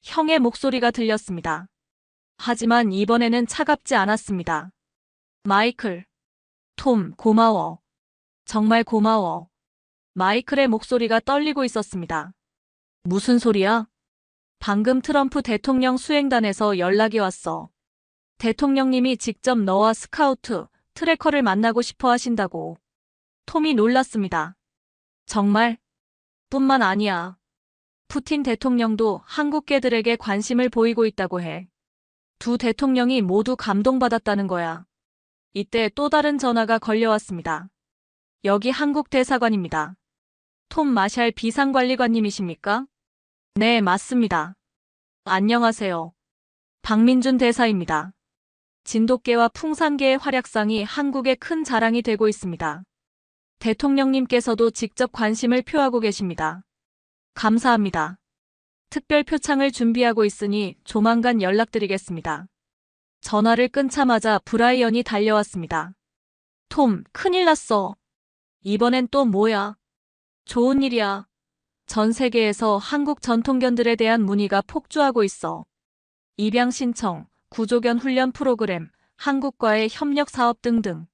형의 목소리가 들렸습니다. 하지만 이번에는 차갑지 않았습니다. 마이클. 톰, 고마워. 정말 고마워. 마이클의 목소리가 떨리고 있었습니다. 무슨 소리야? 방금 트럼프 대통령 수행단에서 연락이 왔어. 대통령님이 직접 너와 스카우트, 트래커를 만나고 싶어 하신다고. 톰이 놀랐습니다. 정말? 뿐만 아니야. 푸틴 대통령도 한국 개들에게 관심을 보이고 있다고 해. 두 대통령이 모두 감동받았다는 거야. 이때 또 다른 전화가 걸려왔습니다. 여기 한국 대사관입니다. 톰 마샬 비상관리관님이십니까? 네, 맞습니다. 안녕하세요. 박민준 대사입니다. 진돗개와 풍산개의 활약상이 한국의 큰 자랑이 되고 있습니다. 대통령님께서도 직접 관심을 표하고 계십니다. 감사합니다. 특별 표창을 준비하고 있으니 조만간 연락드리겠습니다. 전화를 끊자마자 브라이언이 달려왔습니다. 톰, 큰일 났어. 이번엔 또 뭐야? 좋은 일이야. 전 세계에서 한국 전통견들에 대한 문의가 폭주하고 있어. 입양 신청, 구조견 훈련 프로그램, 한국과의 협력 사업 등등.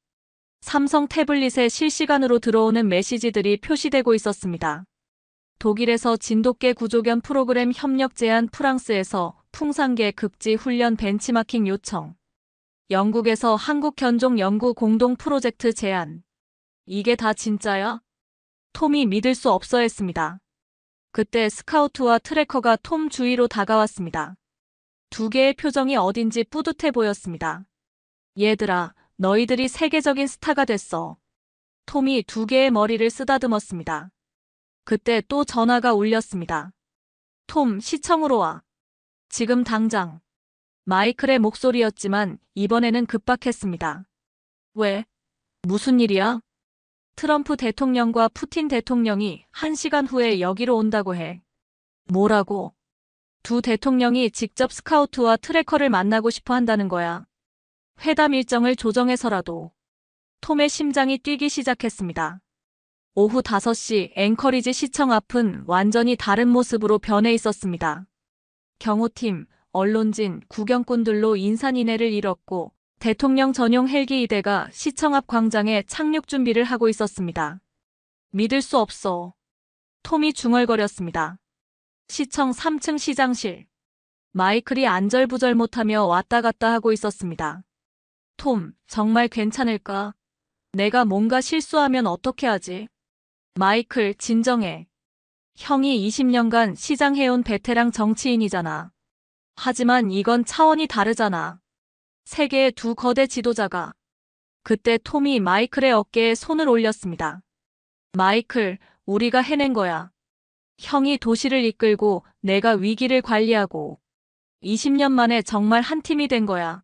삼성 태블릿에 실시간으로 들어오는 메시지들이 표시되고 있었습니다. 독일에서 진돗개 구조견 프로그램 협력 제안, 프랑스에서 풍산개 극지 훈련 벤치마킹 요청. 영국에서 한국 견종 연구 공동 프로젝트 제안. 이게 다 진짜야? 톰이 믿을 수 없어 했습니다. 그때 스카우트와 트래커가 톰 주위로 다가왔습니다. 두 개의 표정이 어딘지 뿌듯해 보였습니다. 얘들아, 너희들이 세계적인 스타가 됐어. 톰이 두 개의 머리를 쓰다듬었습니다. 그때 또 전화가 울렸습니다. 톰, 시청으로 와. 지금 당장. 마이클의 목소리였지만 이번에는 급박했습니다. 왜? 무슨 일이야? 트럼프 대통령과 푸틴 대통령이 1시간 후에 여기로 온다고 해. 뭐라고? 두 대통령이 직접 스카우트와 트래커를 만나고 싶어 한다는 거야. 회담 일정을 조정해서라도. 톰의 심장이 뛰기 시작했습니다. 오후 5시 앵커리지 시청 앞은 완전히 다른 모습으로 변해 있었습니다. 경호팀, 언론진, 구경꾼들로 인산인해를 이뤘고 대통령 전용 헬기 2대가 시청 앞 광장에 착륙 준비를 하고 있었습니다. 믿을 수 없어. 톰이 중얼거렸습니다. 시청 3층 시장실. 마이클이 안절부절 못하며 왔다 갔다 하고 있었습니다. 톰, 정말 괜찮을까? 내가 뭔가 실수하면 어떻게 하지? 마이클, 진정해. 형이 20년간 시장해온 베테랑 정치인이잖아. 하지만 이건 차원이 다르잖아. 세계의 두 거대 지도자가. 그때 톰이 마이클의 어깨에 손을 올렸습니다. 마이클, 우리가 해낸 거야. 형이 도시를 이끌고 내가 위기를 관리하고 20년 만에 정말 한 팀이 된 거야.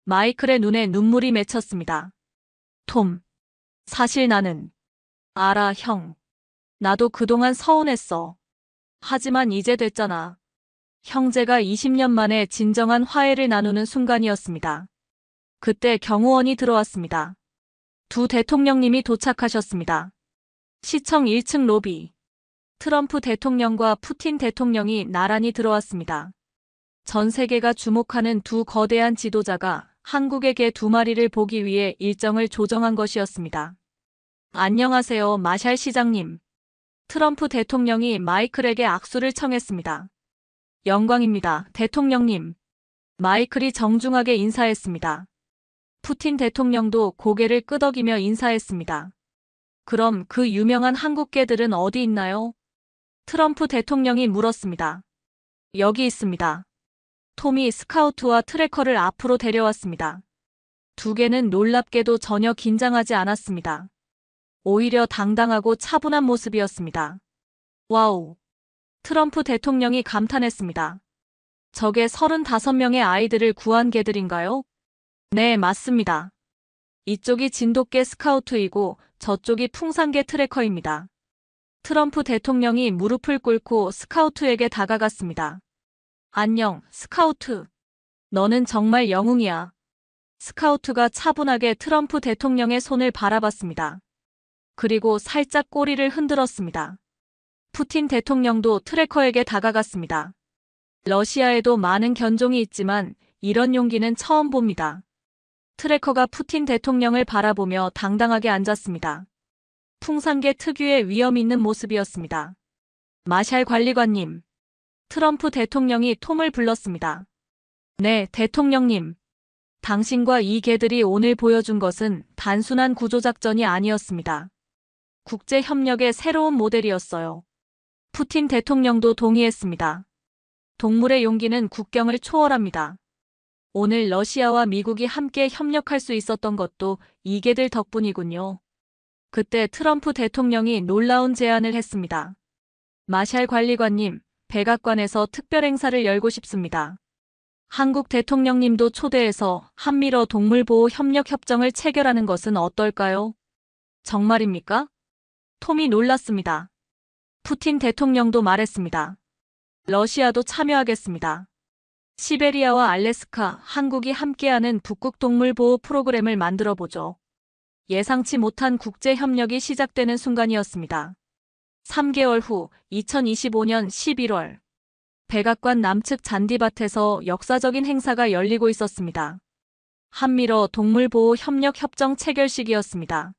마이클의 눈에 눈물이 맺혔습니다. 톰, 사실 나는 알아, 형. 나도 그동안 서운했어. 하지만 이제 됐잖아. 형제가 20년 만에 진정한 화해를 나누는 순간이었습니다. 그때 경호원이 들어왔습니다. 두 대통령님이 도착하셨습니다. 시청 1층 로비. 트럼프 대통령과 푸틴 대통령이 나란히 들어왔습니다. 전 세계가 주목하는 두 거대한 지도자가 한국의 개 두 마리를 보기 위해 일정을 조정한 것이었습니다. 안녕하세요, 마샬 시장님. 트럼프 대통령이 마이클에게 악수를 청했습니다. 영광입니다, 대통령님. 마이클이 정중하게 인사했습니다. 푸틴 대통령도 고개를 끄덕이며 인사했습니다. 그럼 그 유명한 한국개들은 어디 있나요? 트럼프 대통령이 물었습니다. 여기 있습니다. 톰이 스카우트와 트래커를 앞으로 데려왔습니다. 두 개는 놀랍게도 전혀 긴장하지 않았습니다. 오히려 당당하고 차분한 모습이었습니다. 와우! 트럼프 대통령이 감탄했습니다. 저게 35명의 아이들을 구한 개들인가요? 네, 맞습니다. 이쪽이 진돗개 스카우트이고 저쪽이 풍산개 트래커입니다. 트럼프 대통령이 무릎을 꿇고 스카우트에게 다가갔습니다. 안녕, 스카우트. 너는 정말 영웅이야. 스카우트가 차분하게 트럼프 대통령의 손을 바라봤습니다. 그리고 살짝 꼬리를 흔들었습니다. 푸틴 대통령도 트래커에게 다가갔습니다. 러시아에도 많은 견종이 있지만 이런 용기는 처음 봅니다. 트래커가 푸틴 대통령을 바라보며 당당하게 앉았습니다. 풍산개 특유의 위험 있는 모습이었습니다. 마샬 관리관님. 트럼프 대통령이 톰을 불렀습니다. 네, 대통령님. 당신과 이 개들이 오늘 보여준 것은 단순한 구조작전이 아니었습니다. 국제협력의 새로운 모델이었어요. 푸틴 대통령도 동의했습니다. 동물의 용기는 국경을 초월합니다. 오늘 러시아와 미국이 함께 협력할 수 있었던 것도 이 개들 덕분이군요. 그때 트럼프 대통령이 놀라운 제안을 했습니다. 마샬 관리관님, 백악관에서 특별 행사를 열고 싶습니다. 한국 대통령님도 초대해서 한미러 동물보호 협력 협정을 체결하는 것은 어떨까요? 정말입니까? 톰이 놀랐습니다. 푸틴 대통령도 말했습니다. 러시아도 참여하겠습니다. 시베리아와 알래스카, 한국이 함께하는 북극 동물보호 프로그램을 만들어보죠. 예상치 못한 국제협력이 시작되는 순간이었습니다. 3개월 후 2025년 11월 백악관 남측 잔디밭에서 역사적인 행사가 열리고 있었습니다. 한미러 동물보호 협력 협정 체결식이었습니다.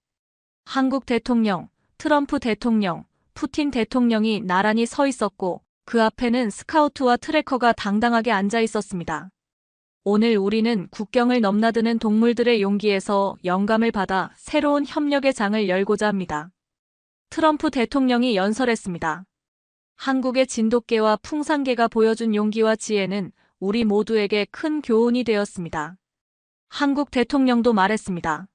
한국 대통령, 트럼프 대통령, 푸틴 대통령이 나란히 서 있었고 그 앞에는 스카우트와 트래커가 당당하게 앉아 있었습니다. 오늘 우리는 국경을 넘나드는 동물들의 용기에서 영감을 받아 새로운 협력의 장을 열고자 합니다. 트럼프 대통령이 연설했습니다. 한국의 진돗개와 풍산개가 보여준 용기와 지혜는 우리 모두에게 큰 교훈이 되었습니다. 한국 대통령도 말했습니다.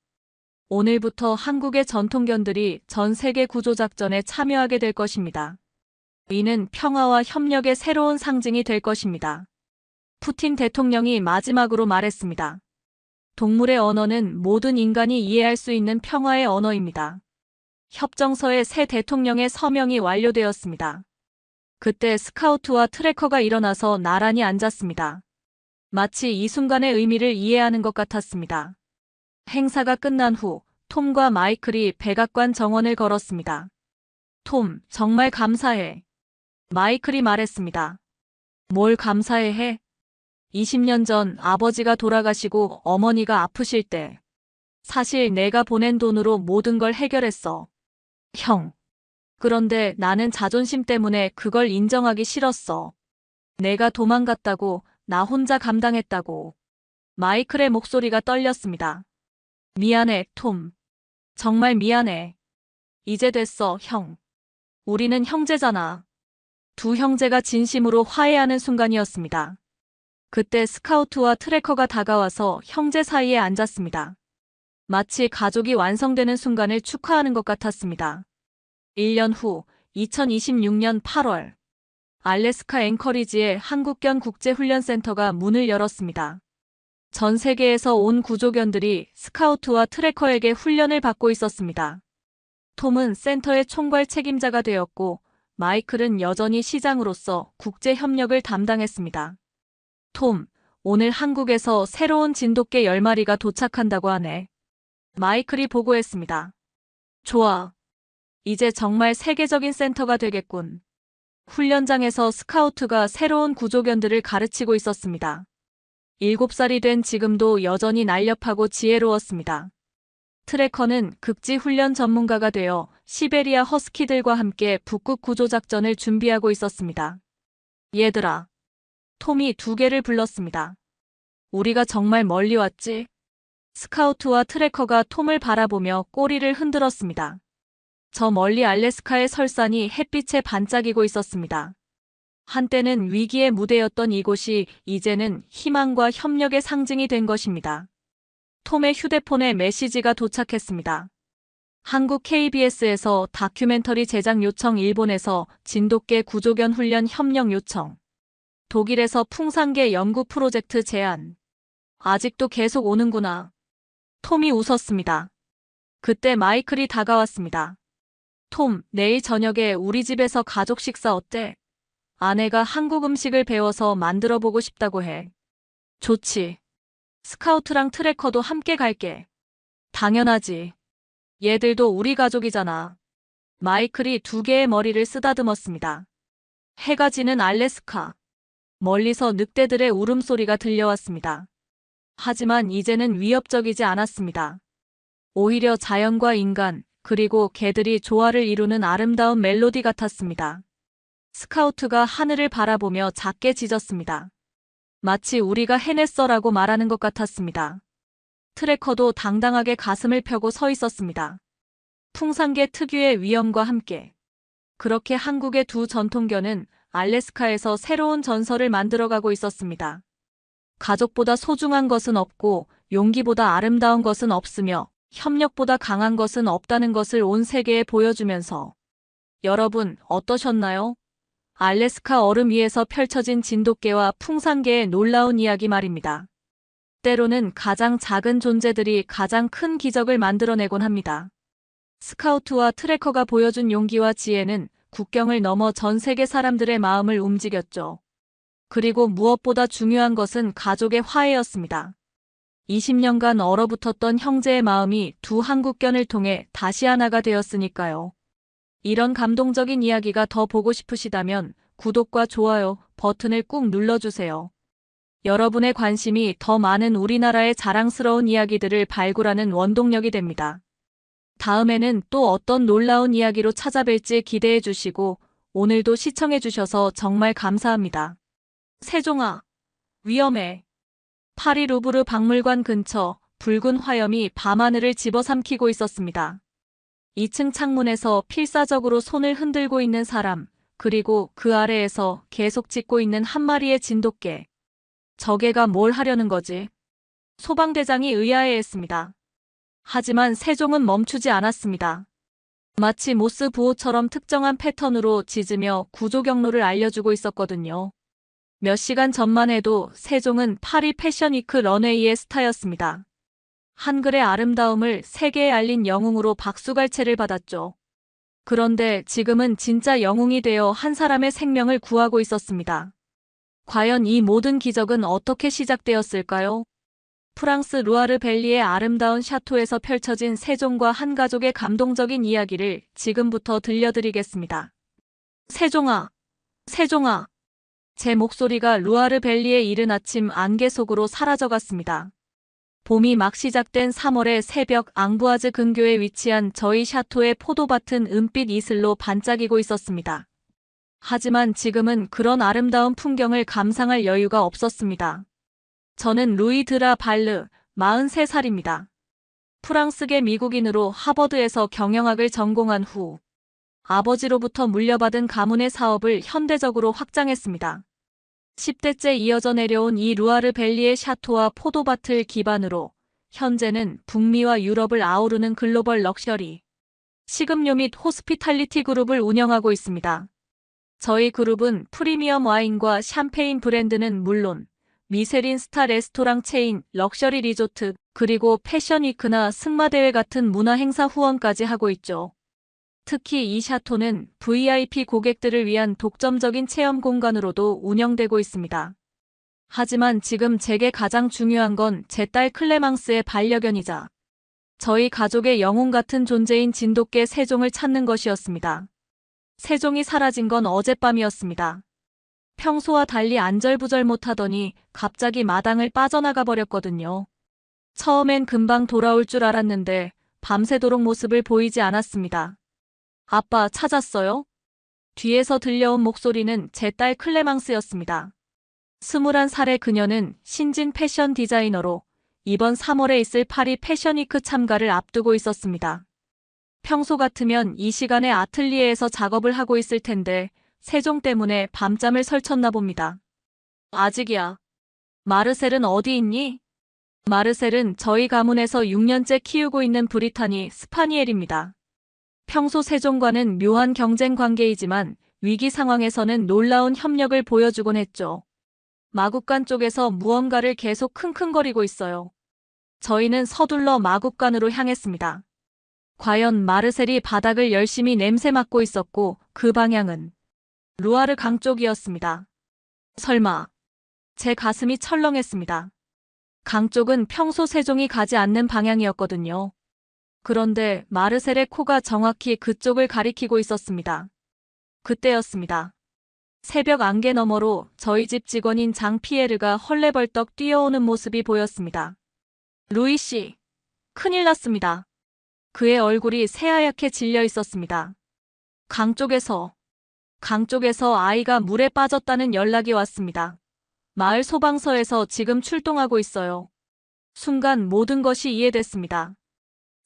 오늘부터 한국의 전통견들이 전 세계 구조작전에 참여하게 될 것입니다. 이는 평화와 협력의 새로운 상징이 될 것입니다. 푸틴 대통령이 마지막으로 말했습니다. 동물의 언어는 모든 인간이 이해할 수 있는 평화의 언어입니다. 협정서의 새 대통령의 서명이 완료되었습니다. 그때 스카우트와 트래커가 일어나서 나란히 앉았습니다. 마치 이 순간의 의미를 이해하는 것 같았습니다. 행사가 끝난 후 톰과 마이클이 백악관 정원을 걸었습니다. 톰, 정말 감사해. 마이클이 말했습니다. 뭘 감사해 해? 20년 전 아버지가 돌아가시고 어머니가 아프실 때 사실 내가 보낸 돈으로 모든 걸 해결했어. 형. 그런데 나는 자존심 때문에 그걸 인정하기 싫었어. 내가 도망갔다고, 나 혼자 감당했다고. 마이클의 목소리가 떨렸습니다. 미안해, 톰. 정말 미안해. 이제 됐어, 형. 우리는 형제잖아. 두 형제가 진심으로 화해하는 순간이었습니다. 그때 스카우트와 트래커가 다가와서 형제 사이에 앉았습니다. 마치 가족이 완성되는 순간을 축하하는 것 같았습니다. 1년 후 2026년 8월 알래스카 앵커리지의 한국견 국제훈련센터가 문을 열었습니다. 전 세계에서 온 구조견들이 스카우트와 트래커에게 훈련을 받고 있었습니다. 톰은 센터의 총괄 책임자가 되었고 마이클은 여전히 시장으로서 국제 협력을 담당했습니다. 톰, 오늘 한국에서 새로운 진돗개 10마리가 도착한다고 하네. 마이클이 보고했습니다. 좋아. 이제 정말 세계적인 센터가 되겠군. 훈련장에서 스카우트가 새로운 구조견들을 가르치고 있었습니다. 7살이 된 지금도 여전히 날렵하고 지혜로웠습니다. 트래커는 극지 훈련 전문가가 되어 시베리아 허스키들과 함께 북극 구조작전을 준비하고 있었습니다. 얘들아. 톰이 2개를 불렀습니다. 우리가 정말 멀리 왔지? 스카우트와 트래커가 톰을 바라보며 꼬리를 흔들었습니다. 저 멀리 알래스카의 설산이 햇빛에 반짝이고 있었습니다. 한때는 위기의 무대였던 이곳이 이제는 희망과 협력의 상징이 된 것입니다. 톰의 휴대폰에 메시지가 도착했습니다. 한국 KBS에서 다큐멘터리 제작 요청, 일본에서 진돗개 구조견 훈련 협력 요청, 독일에서 풍산개 연구 프로젝트 제안. 아직도 계속 오는구나. 톰이 웃었습니다. 그때 마이클이 다가왔습니다. 톰, 내일 저녁에 우리 집에서 가족 식사 어때? 아내가 한국 음식을 배워서 만들어 보고 싶다고 해. 좋지. 스카우트랑 트래커도 함께 갈게. 당연하지. 얘들도 우리 가족이잖아. 마이클이 2개의 머리를 쓰다듬었습니다. 해가 지는 알래스카. 멀리서 늑대들의 울음소리가 들려왔습니다. 하지만 이제는 위협적이지 않았습니다. 오히려 자연과 인간, 그리고 개들이 조화를 이루는 아름다운 멜로디 같았습니다. 스카우트가 하늘을 바라보며 작게 짖었습니다. 마치 우리가 해냈어라고 말하는 것 같았습니다. 트래커도 당당하게 가슴을 펴고 서 있었습니다. 풍산개 특유의 위엄과 함께. 그렇게 한국의 2 전통견은 알래스카에서 새로운 전설을 만들어가고 있었습니다. 가족보다 소중한 것은 없고 용기보다 아름다운 것은 없으며 협력보다 강한 것은 없다는 것을 온 세계에 보여주면서. 여러분, 어떠셨나요? 알래스카 얼음 위에서 펼쳐진 진돗개와 풍산개의 놀라운 이야기 말입니다. 때로는 가장 작은 존재들이 가장 큰 기적을 만들어내곤 합니다. 스카우트와 트래커가 보여준 용기와 지혜는 국경을 넘어 전 세계 사람들의 마음을 움직였죠. 그리고 무엇보다 중요한 것은 가족의 화해였습니다. 20년간 얼어붙었던 형제의 마음이 2 한국견을 통해 다시 하나가 되었으니까요. 이런 감동적인 이야기가 더 보고 싶으시다면 구독과 좋아요 버튼을 꾹 눌러주세요. 여러분의 관심이 더 많은 우리나라의 자랑스러운 이야기들을 발굴하는 원동력이 됩니다. 다음에는 또 어떤 놀라운 이야기로 찾아뵐지 기대해 주시고 오늘도 시청해 주셔서 정말 감사합니다. 세종아, 위험해. 파리 루브르 박물관 근처 붉은 화염이 밤하늘을 집어삼키고 있었습니다. 2층 창문에서 필사적으로 손을 흔들고 있는 사람, 그리고 그 아래에서 계속 짖고 있는 한 마리의 진돗개. 저 개가 뭘 하려는 거지? 소방대장이 의아해했습니다. 하지만 세종은 멈추지 않았습니다. 마치 모스 부호처럼 특정한 패턴으로 짖으며 구조 경로를 알려주고 있었거든요. 몇 시간 전만 해도 세종은 파리 패션위크 런웨이의 스타였습니다. 한글의 아름다움을 세계에 알린 영웅으로 박수갈채를 받았죠. 그런데 지금은 진짜 영웅이 되어 한 사람의 생명을 구하고 있었습니다. 과연 이 모든 기적은 어떻게 시작되었을까요? 프랑스 루아르 밸리의 아름다운 샤토에서 펼쳐진 세종과 한 가족의 감동적인 이야기를 지금부터 들려드리겠습니다. 세종아, 세종아. 제 목소리가 루아르 밸리의 이른 아침 안개 속으로 사라져갔습니다. 봄이 막 시작된 3월의 새벽 앙부아즈 근교에 위치한 저희 샤토의 포도밭은 은빛 이슬로 반짝이고 있었습니다. 하지만 지금은 그런 아름다운 풍경을 감상할 여유가 없었습니다. 저는 루이 드라 발르, 43살입니다. 프랑스계 미국인으로 하버드에서 경영학을 전공한 후 아버지로부터 물려받은 가문의 사업을 현대적으로 확장했습니다. 10대째 이어져 내려온 이 루아르 밸리의 샤토와 포도밭을 기반으로 현재는 북미와 유럽을 아우르는 글로벌 럭셔리, 식음료 및 호스피탈리티 그룹을 운영하고 있습니다. 저희 그룹은 프리미엄 와인과 샴페인 브랜드는 물론 미쉐린 스타 레스토랑 체인, 럭셔리 리조트, 그리고 패션위크나 승마대회 같은 문화행사 후원까지 하고 있죠. 특히 이 샤토는 VIP 고객들을 위한 독점적인 체험 공간으로도 운영되고 있습니다. 하지만 지금 제게 가장 중요한 건 제 딸 클레망스의 반려견이자 저희 가족의 영웅 같은 존재인 진돗개 세종을 찾는 것이었습니다. 세종이 사라진 건 어젯밤이었습니다. 평소와 달리 안절부절 못하더니 갑자기 마당을 빠져나가 버렸거든요. 처음엔 금방 돌아올 줄 알았는데 밤새도록 모습을 보이지 않았습니다. 아빠 찾았어요? 뒤에서 들려온 목소리는 제 딸 클레망스였습니다. 21살의 그녀는 신진 패션 디자이너로 이번 3월에 있을 파리 패션위크 참가를 앞두고 있었습니다. 평소 같으면 이 시간에 아틀리에에서 작업을 하고 있을 텐데 세종 때문에 밤잠을 설쳤나 봅니다. 아직이야. 마르셀은 어디 있니? 마르셀은 저희 가문에서 6년째 키우고 있는 브리타니 스파니엘입니다. 평소 세종과는 묘한 경쟁 관계이지만 위기 상황에서는 놀라운 협력을 보여주곤 했죠. 마국간 쪽에서 무언가를 계속 킁킁거리고 있어요. 저희는 서둘러 마국간으로 향했습니다. 과연 마르셀이 바닥을 열심히 냄새 맡고 있었고 그 방향은 루아르 강 쪽이었습니다. 설마. 제 가슴이 철렁했습니다. 강 쪽은 평소 세종이 가지 않는 방향이었거든요. 그런데 마르셀의 코가 정확히 그쪽을 가리키고 있었습니다. 그때였습니다. 새벽 안개 너머로 저희 집 직원인 장 피에르가 헐레벌떡 뛰어오는 모습이 보였습니다. 루이 씨, 큰일 났습니다. 그의 얼굴이 새하얗게 질려 있었습니다. 강 쪽에서 아이가 물에 빠졌다는 연락이 왔습니다. 마을 소방서에서 지금 출동하고 있어요. 순간 모든 것이 이해됐습니다.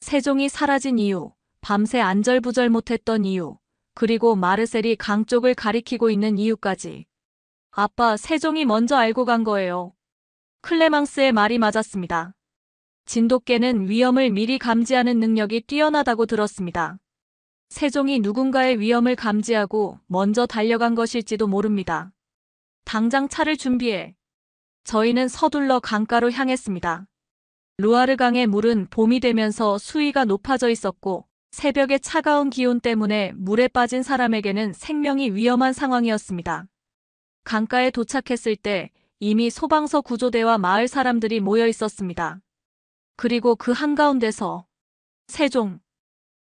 세종이 사라진 이유, 밤새 안절부절 못했던 이유, 그리고 마르셀이 강 쪽을 가리키고 있는 이유까지. 아빠, 세종이 먼저 알고 간 거예요. 클레망스의 말이 맞았습니다. 진돗개는 위험을 미리 감지하는 능력이 뛰어나다고 들었습니다. 세종이 누군가의 위험을 감지하고 먼저 달려간 것일지도 모릅니다. 당장 차를 준비해. 저희는 서둘러 강가로 향했습니다. 루아르 강의 물은 봄이 되면서 수위가 높아져 있었고 새벽의 차가운 기온 때문에 물에 빠진 사람에게는 생명이 위험한 상황이었습니다. 강가에 도착했을 때 이미 소방서 구조대와 마을 사람들이 모여 있었습니다. 그리고 그 한가운데서 세종,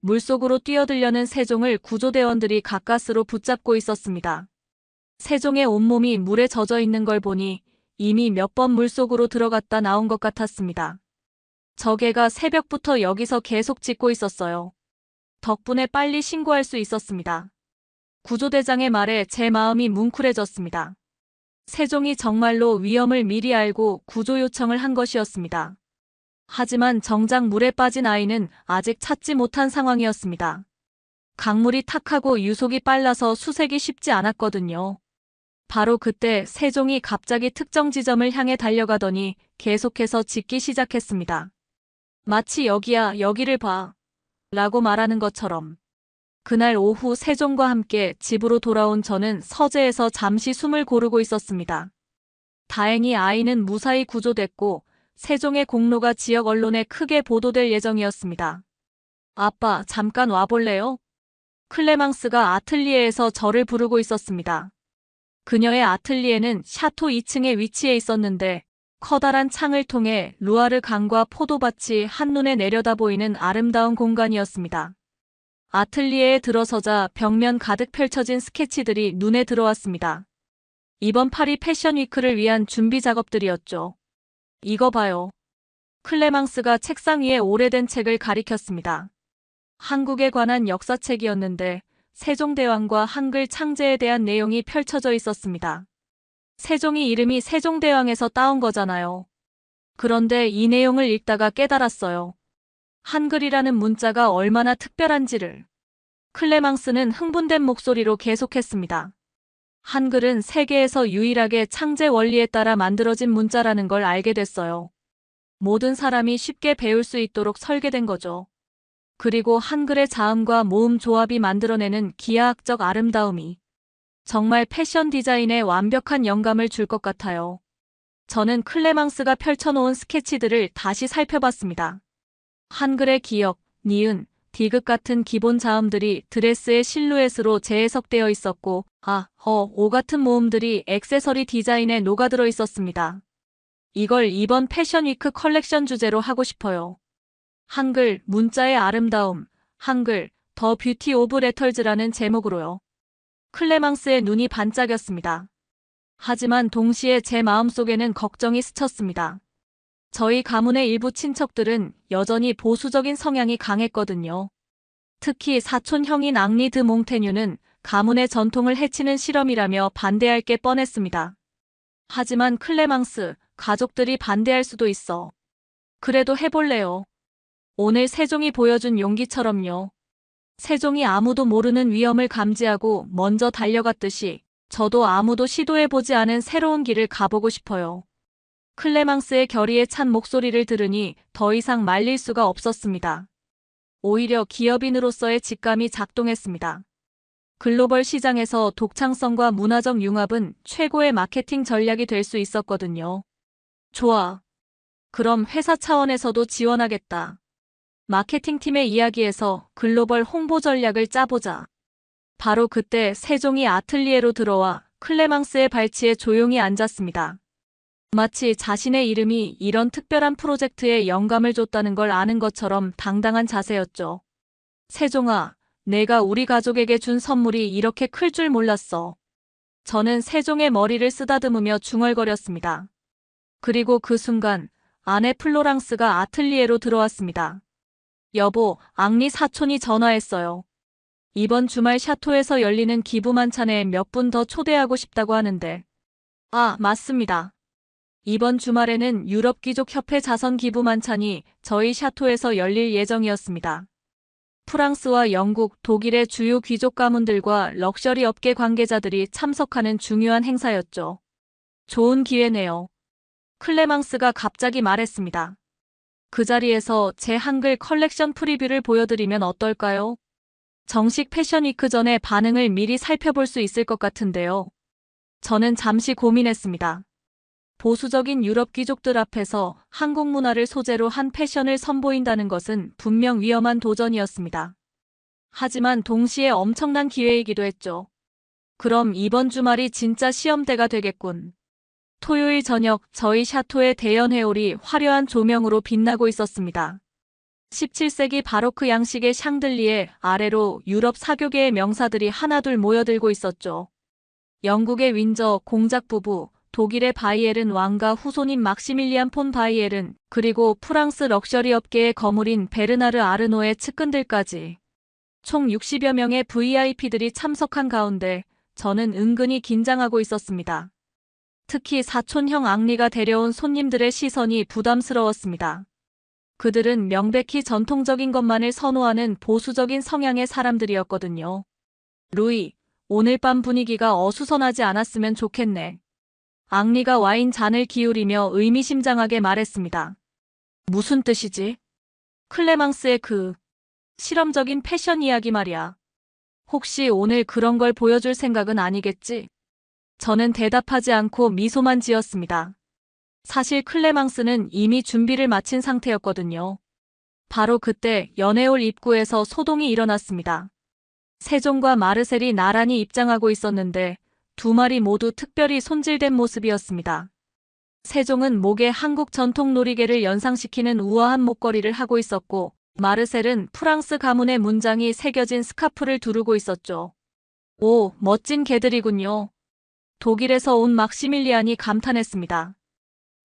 물속으로 뛰어들려는 세종을 구조대원들이 가까스로 붙잡고 있었습니다. 세종의 온몸이 물에 젖어 있는 걸 보니 이미 몇 번 물속으로 들어갔다 나온 것 같았습니다. 저 개가 새벽부터 여기서 계속 짖고 있었어요. 덕분에 빨리 신고할 수 있었습니다. 구조대장의 말에 제 마음이 뭉클해졌습니다. 세종이 정말로 위험을 미리 알고 구조 요청을 한 것이었습니다. 하지만 정작 물에 빠진 아이는 아직 찾지 못한 상황이었습니다. 강물이 탁하고 유속이 빨라서 수색이 쉽지 않았거든요. 바로 그때 세종이 갑자기 특정 지점을 향해 달려가더니 계속해서 짖기 시작했습니다. 마치 여기야, 여기를 봐. 라고 말하는 것처럼. 그날 오후 세종과 함께 집으로 돌아온 저는 서재에서 잠시 숨을 고르고 있었습니다. 다행히 아이는 무사히 구조됐고 세종의 공로가 지역 언론에 크게 보도될 예정이었습니다. 아빠, 잠깐 와볼래요? 클레망스가 아틀리에에서 저를 부르고 있었습니다. 그녀의 아틀리에는 샤토 2층에 위치해 있었는데 커다란 창을 통해 루아르 강과 포도밭이 한눈에 내려다 보이는 아름다운 공간이었습니다. 아틀리에에 들어서자 벽면 가득 펼쳐진 스케치들이 눈에 들어왔습니다. 이번 파리 패션 위크를 위한 준비 작업들이었죠. 이거 봐요. 클레망스가 책상 위에 오래된 책을 가리켰습니다. 한국에 관한 역사책이었는데 세종대왕과 한글 창제에 대한 내용이 펼쳐져 있었습니다. 세종이 이름이 세종대왕에서 따온 거잖아요. 그런데 이 내용을 읽다가 깨달았어요. 한글이라는 문자가 얼마나 특별한지를. 클레망스는 흥분된 목소리로 계속했습니다. 한글은 세계에서 유일하게 창제 원리에 따라 만들어진 문자라는 걸 알게 됐어요. 모든 사람이 쉽게 배울 수 있도록 설계된 거죠. 그리고 한글의 자음과 모음 조합이 만들어내는 기하학적 아름다움이 정말 패션 디자인에 완벽한 영감을 줄 것 같아요. 저는 클레망스가 펼쳐놓은 스케치들을 다시 살펴봤습니다. 한글의 기역, 니은, 디귿 같은 기본 자음들이 드레스의 실루엣으로 재해석되어 있었고, 오 같은 모음들이 액세서리 디자인에 녹아들어 있었습니다. 이걸 이번 패션위크 컬렉션 주제로 하고 싶어요. 한글, 문자의 아름다움, 한글, 더 뷰티 오브 레터즈라는 제목으로요. 클레망스의 눈이 반짝였습니다. 하지만 동시에 제 마음속에는 걱정이 스쳤습니다. 저희 가문의 일부 친척들은 여전히 보수적인 성향이 강했거든요. 특히 사촌 형인 앙리 드 몽테뉴는 가문의 전통을 해치는 실험이라며 반대할 게 뻔했습니다. 하지만 클레망스, 가족들이 반대할 수도 있어. 그래도 해볼래요. 오늘 세종이 보여준 용기처럼요. 세종이 아무도 모르는 위험을 감지하고 먼저 달려갔듯이 저도 아무도 시도해보지 않은 새로운 길을 가보고 싶어요. 클레망스의 결의에 찬 목소리를 들으니 더 이상 말릴 수가 없었습니다. 오히려 기업인으로서의 직감이 작동했습니다. 글로벌 시장에서 독창성과 문화적 융합은 최고의 마케팅 전략이 될 수 있었거든요. 좋아. 그럼 회사 차원에서도 지원하겠다. 마케팅팀의 이야기에서 글로벌 홍보 전략을 짜보자. 바로 그때 세종이 아틀리에로 들어와 클레망스의 발치에 조용히 앉았습니다. 마치 자신의 이름이 이런 특별한 프로젝트에 영감을 줬다는 걸 아는 것처럼 당당한 자세였죠. 세종아, 내가 우리 가족에게 준 선물이 이렇게 클 줄 몰랐어. 저는 세종의 머리를 쓰다듬으며 중얼거렸습니다. 그리고 그 순간 아내 플로랑스가 아틀리에로 들어왔습니다. 여보, 앙리 사촌이 전화했어요. 이번 주말 샤토에서 열리는 기부 만찬에 몇 분 더 초대하고 싶다고 하는데. 맞습니다. 이번 주말에는 유럽귀족협회 자선 기부 만찬이 저희 샤토에서 열릴 예정이었습니다. 프랑스와 영국, 독일의 주요 귀족 가문들과 럭셔리 업계 관계자들이 참석하는 중요한 행사였죠. 좋은 기회네요. 클레망스가 갑자기 말했습니다. 그 자리에서 제 한글 컬렉션 프리뷰를 보여드리면 어떨까요? 정식 패션위크 전에 반응을 미리 살펴볼 수 있을 것 같은데요. 저는 잠시 고민했습니다. 보수적인 유럽 귀족들 앞에서 한국 문화를 소재로 한 패션을 선보인다는 것은 분명 위험한 도전이었습니다. 하지만 동시에 엄청난 기회이기도 했죠. 그럼 이번 주말이 진짜 시험대가 되겠군. 토요일 저녁 저희 샤토의 대연 회올이 화려한 조명으로 빛나고 있었습니다. 17세기 바로크 양식의 샹들리에 아래로 유럽 사교계의 명사들이 하나둘 모여들고 있었죠. 영국의 윈저 공작 부부, 독일의 바이에른 왕가 후손인 막시밀리안 폰 바이에른, 그리고 프랑스 럭셔리 업계의 거물인 베르나르 아르노의 측근들까지. 총 60여 명의 VIP들이 참석한 가운데 저는 은근히 긴장하고 있었습니다. 특히 사촌형 앙리가 데려온 손님들의 시선이 부담스러웠습니다. 그들은 명백히 전통적인 것만을 선호하는 보수적인 성향의 사람들이었거든요. 루이, 오늘 밤 분위기가 어수선하지 않았으면 좋겠네. 앙리가 와인 잔을 기울이며 의미심장하게 말했습니다. 무슨 뜻이지? 클레망스의 그 실험적인 패션 이야기 말이야. 혹시 오늘 그런 걸 보여줄 생각은 아니겠지? 저는 대답하지 않고 미소만 지었습니다. 사실 클레망스는 이미 준비를 마친 상태였거든요. 바로 그때 연회올 입구에서 소동이 일어났습니다. 세종과 마르셀이 나란히 입장하고 있었는데 두 마리 모두 특별히 손질된 모습이었습니다. 세종은 목에 한국 전통 놀이개를 연상시키는 우아한 목걸이를 하고 있었고 마르셀은 프랑스 가문의 문장이 새겨진 스카프를 두르고 있었죠. 오, 멋진 개들이군요. 독일에서 온 막시밀리안이 감탄했습니다.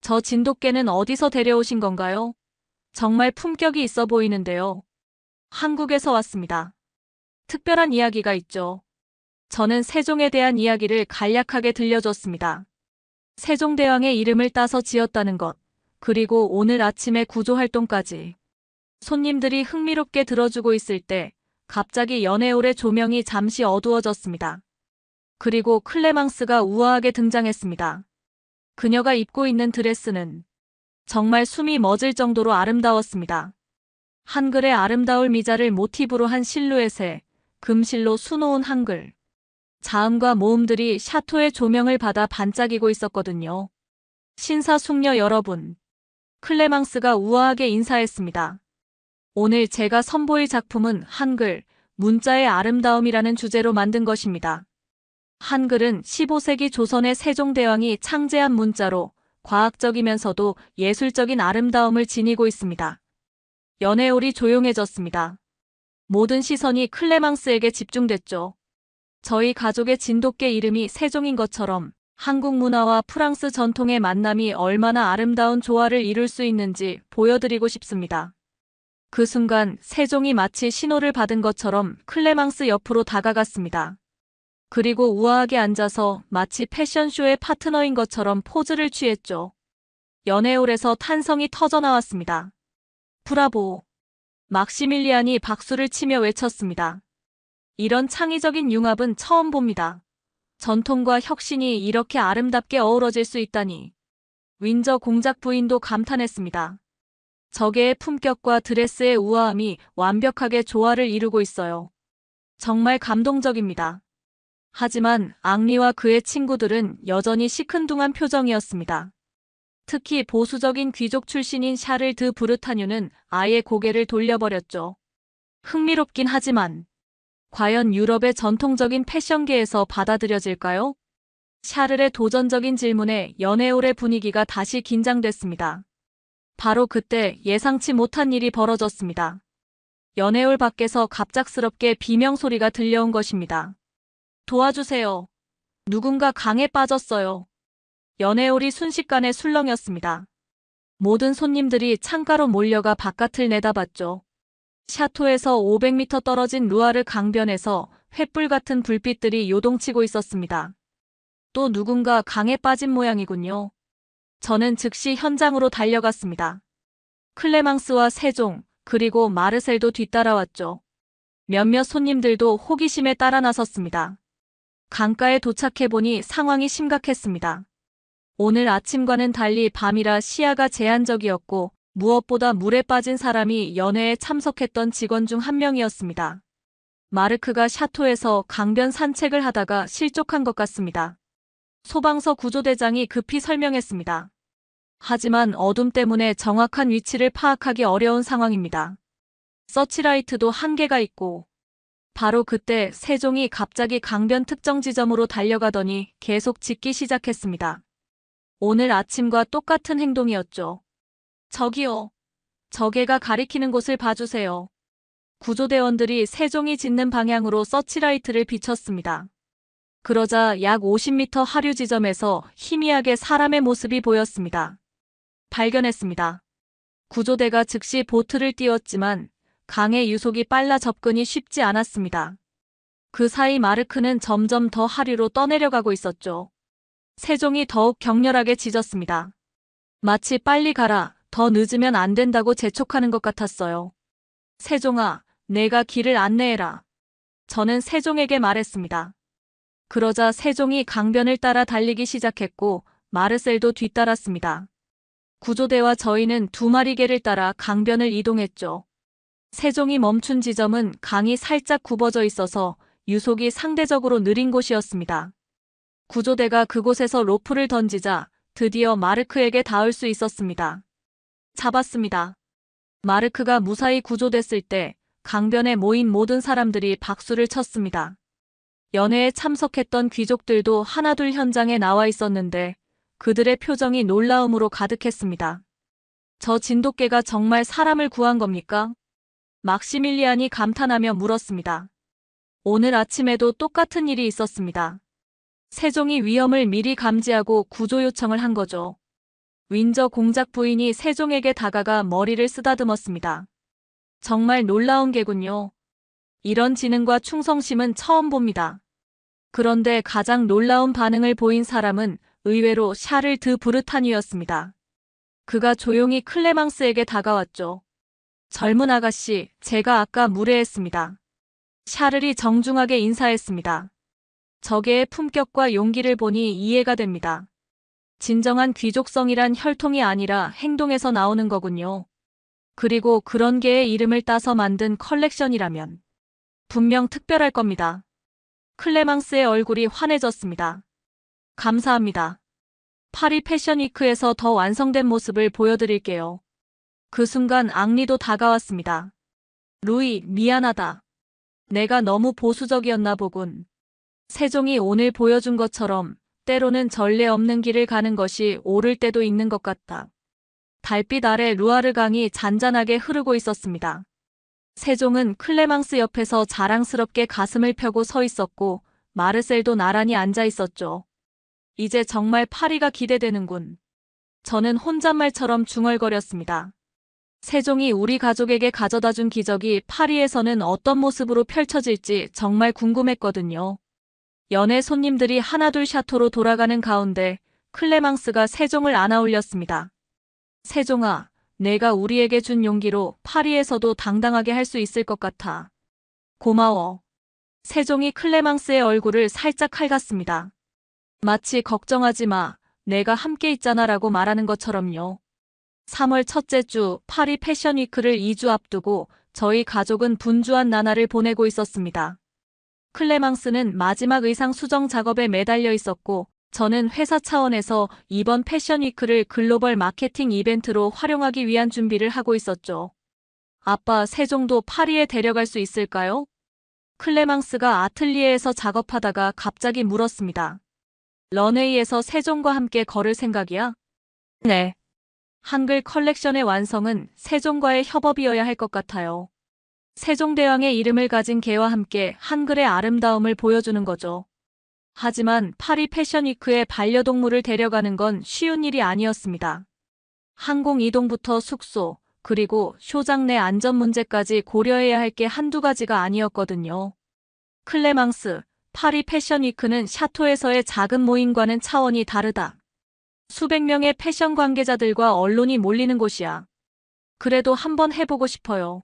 저 진돗개는 어디서 데려오신 건가요? 정말 품격이 있어 보이는데요. 한국에서 왔습니다. 특별한 이야기가 있죠. 저는 세종에 대한 이야기를 간략하게 들려줬습니다. 세종대왕의 이름을 따서 지었다는 것, 그리고 오늘 아침의 구조활동까지. 손님들이 흥미롭게 들어주고 있을 때 갑자기 연회올의 조명이 잠시 어두워졌습니다. 그리고 클레망스가 우아하게 등장했습니다. 그녀가 입고 있는 드레스는 정말 숨이 멎을 정도로 아름다웠습니다. 한글의 아름다울 미자를 모티브로 한 실루엣에 금실로 수놓은 한글. 자음과 모음들이 샤토의 조명을 받아 반짝이고 있었거든요. 신사숙녀 여러분. 클레망스가 우아하게 인사했습니다. 오늘 제가 선보일 작품은 한글, 문자의 아름다움이라는 주제로 만든 것입니다. 한글은 15세기 조선의 세종대왕이 창제한 문자로 과학적이면서도 예술적인 아름다움을 지니고 있습니다. 연애홀이 조용해졌습니다. 모든 시선이 클레망스에게 집중됐죠. 저희 가족의 진돗개 이름이 세종인 것처럼 한국 문화와 프랑스 전통의 만남이 얼마나 아름다운 조화를 이룰 수 있는지 보여드리고 싶습니다. 그 순간 세종이 마치 신호를 받은 것처럼 클레망스 옆으로 다가갔습니다. 그리고 우아하게 앉아서 마치 패션쇼의 파트너인 것처럼 포즈를 취했죠. 연애홀에서 탄성이 터져나왔습니다. 브라보! 막시밀리안이 박수를 치며 외쳤습니다. 이런 창의적인 융합은 처음 봅니다. 전통과 혁신이 이렇게 아름답게 어우러질 수 있다니. 윈저 공작 부인도 감탄했습니다. 저게의 품격과 드레스의 우아함이 완벽하게 조화를 이루고 있어요. 정말 감동적입니다. 하지만 앙리와 그의 친구들은 여전히 시큰둥한 표정이었습니다. 특히 보수적인 귀족 출신인 샤를 드 브르타뉴는 아예 고개를 돌려버렸죠. 흥미롭긴 하지만 과연 유럽의 전통적인 패션계에서 받아들여질까요? 샤를의 도전적인 질문에 연애홀의 분위기가 다시 긴장됐습니다. 바로 그때 예상치 못한 일이 벌어졌습니다. 연애홀 밖에서 갑작스럽게 비명소리가 들려온 것입니다. 도와주세요. 누군가 강에 빠졌어요. 연애홀이 순식간에 술렁였습니다. 모든 손님들이 창가로 몰려가 바깥을 내다봤죠. 샤토에서 500m 떨어진 루아르 강변에서 횃불 같은 불빛들이 요동치고 있었습니다. 또 누군가 강에 빠진 모양이군요. 저는 즉시 현장으로 달려갔습니다. 클레망스와 세종, 그리고 마르셀도 뒤따라왔죠. 몇몇 손님들도 호기심에 따라 나섰습니다. 강가에 도착해보니 상황이 심각했습니다. 오늘 아침과는 달리 밤이라 시야가 제한적이었고 무엇보다 물에 빠진 사람이 연회에 참석했던 직원 중 한 명이었습니다. 마르크가 샤토에서 강변 산책을 하다가 실족한 것 같습니다. 소방서 구조대장이 급히 설명했습니다. 하지만 어둠 때문에 정확한 위치를 파악하기 어려운 상황입니다. 서치라이트도 한계가 있고. 바로 그때 세종이 갑자기 강변 특정 지점으로 달려가더니 계속 짖기 시작했습니다. 오늘 아침과 똑같은 행동이었죠. 저기요. 저개가 가리키는 곳을 봐주세요. 구조대원들이 세종이 짖는 방향으로 서치라이트를 비췄습니다. 그러자 약 50m 하류 지점에서 희미하게 사람의 모습이 보였습니다. 발견했습니다. 구조대가 즉시 보트를 띄웠지만 강의 유속이 빨라 접근이 쉽지 않았습니다. 그 사이 마르크는 점점 더 하류로 떠내려가고 있었죠. 세종이 더욱 격렬하게 짖었습니다. 마치 빨리 가라, 더 늦으면 안 된다고 재촉하는 것 같았어요. 세종아, 내가 길을 안내해라. 저는 세종에게 말했습니다. 그러자 세종이 강변을 따라 달리기 시작했고 마르셀도 뒤따랐습니다. 구조대와 저희는 두 마리 개를 따라 강변을 이동했죠. 세종이 멈춘 지점은 강이 살짝 굽어져 있어서 유속이 상대적으로 느린 곳이었습니다. 구조대가 그곳에서 로프를 던지자 드디어 마르크에게 닿을 수 있었습니다. 잡았습니다. 마르크가 무사히 구조됐을 때 강변에 모인 모든 사람들이 박수를 쳤습니다. 연회에 참석했던 귀족들도 하나둘 현장에 나와 있었는데 그들의 표정이 놀라움으로 가득했습니다. 저 진돗개가 정말 사람을 구한 겁니까? 막시밀리안이 감탄하며 물었습니다. 오늘 아침에도 똑같은 일이 있었습니다. 세종이 위험을 미리 감지하고 구조 요청을 한 거죠. 윈저 공작 부인이 세종에게 다가가 머리를 쓰다듬었습니다. 정말 놀라운 개군요. 이런 지능과 충성심은 처음 봅니다. 그런데 가장 놀라운 반응을 보인 사람은 의외로 샤를 드 브르타뉴였습니다. 그가 조용히 클레망스에게 다가왔죠. 젊은 아가씨, 제가 아까 무례했습니다. 샤를이 정중하게 인사했습니다. 저게의 품격과 용기를 보니 이해가 됩니다. 진정한 귀족성이란 혈통이 아니라 행동에서 나오는 거군요. 그리고 그런 개의 이름을 따서 만든 컬렉션이라면 분명 특별할 겁니다. 클레망스의 얼굴이 환해졌습니다. 감사합니다. 파리 패션위크에서 더 완성된 모습을 보여드릴게요. 그 순간 앙리도 다가왔습니다. 루이, 미안하다. 내가 너무 보수적이었나 보군. 세종이 오늘 보여준 것처럼 때로는 전례 없는 길을 가는 것이 옳을 때도 있는 것 같다. 달빛 아래 루아르 강이 잔잔하게 흐르고 있었습니다. 세종은 클레망스 옆에서 자랑스럽게 가슴을 펴고 서 있었고 마르셀도 나란히 앉아 있었죠. 이제 정말 파리가 기대되는군. 저는 혼잣말처럼 중얼거렸습니다. 세종이 우리 가족에게 가져다준 기적이 파리에서는 어떤 모습으로 펼쳐질지 정말 궁금했거든요. 연애 손님들이 하나둘 샤토로 돌아가는 가운데 클레망스가 세종을 안아 올렸습니다. 세종아, 내가 우리에게 준 용기로 파리에서도 당당하게 할 수 있을 것 같아. 고마워. 세종이 클레망스의 얼굴을 살짝 핥았습니다. 마치 걱정하지 마, 내가 함께 있잖아 라고 말하는 것처럼요. 3월 첫째 주 파리 패션위크를 2주 앞두고 저희 가족은 분주한 나날을 보내고 있었습니다. 클레망스는 마지막 의상 수정 작업에 매달려 있었고 저는 회사 차원에서 이번 패션위크를 글로벌 마케팅 이벤트로 활용하기 위한 준비를 하고 있었죠. 아빠, 세종도 파리에 데려갈 수 있을까요? 클레망스가 아틀리에에서 작업하다가 갑자기 물었습니다. 런웨이에서 세종과 함께 걸을 생각이야? 네. 한글 컬렉션의 완성은 세종과의 협업이어야 할 것 같아요. 세종대왕의 이름을 가진 개와 함께 한글의 아름다움을 보여주는 거죠. 하지만 파리 패션위크에 반려동물을 데려가는 건 쉬운 일이 아니었습니다. 항공 이동부터 숙소, 그리고 쇼장 내 안전 문제까지 고려해야 할 게 한두 가지가 아니었거든요. 클레망스, 파리 패션위크는 샤토에서의 작은 모임과는 차원이 다르다. 수백 명의 패션 관계자들과 언론이 몰리는 곳이야. 그래도 한번 해보고 싶어요.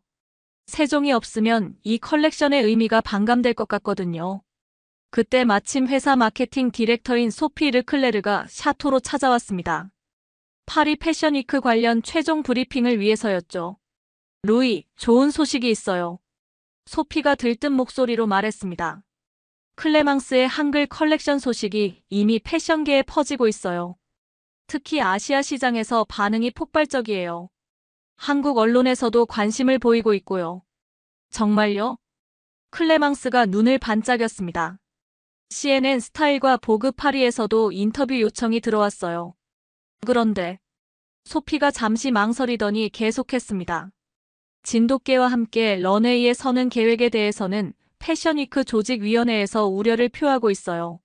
세종이 없으면 이 컬렉션의 의미가 반감될 것 같거든요. 그때 마침 회사 마케팅 디렉터인 소피 르클레르가 샤토로 찾아왔습니다. 파리 패션위크 관련 최종 브리핑을 위해서였죠. 루이, 좋은 소식이 있어요. 소피가 들뜬 목소리로 말했습니다. 클레망스의 한글 컬렉션 소식이 이미 패션계에 퍼지고 있어요. 특히 아시아 시장에서 반응이 폭발적이에요. 한국 언론에서도 관심을 보이고 있고요. 정말요? 클레망스가 눈을 반짝였습니다. CNN 스타일과 보그 파리에서도 인터뷰 요청이 들어왔어요. 그런데 소피가 잠시 망설이더니 계속했습니다. 진돗개와 함께 런웨이에 서는 계획에 대해서는 패션위크 조직위원회에서 우려를 표하고 있어요.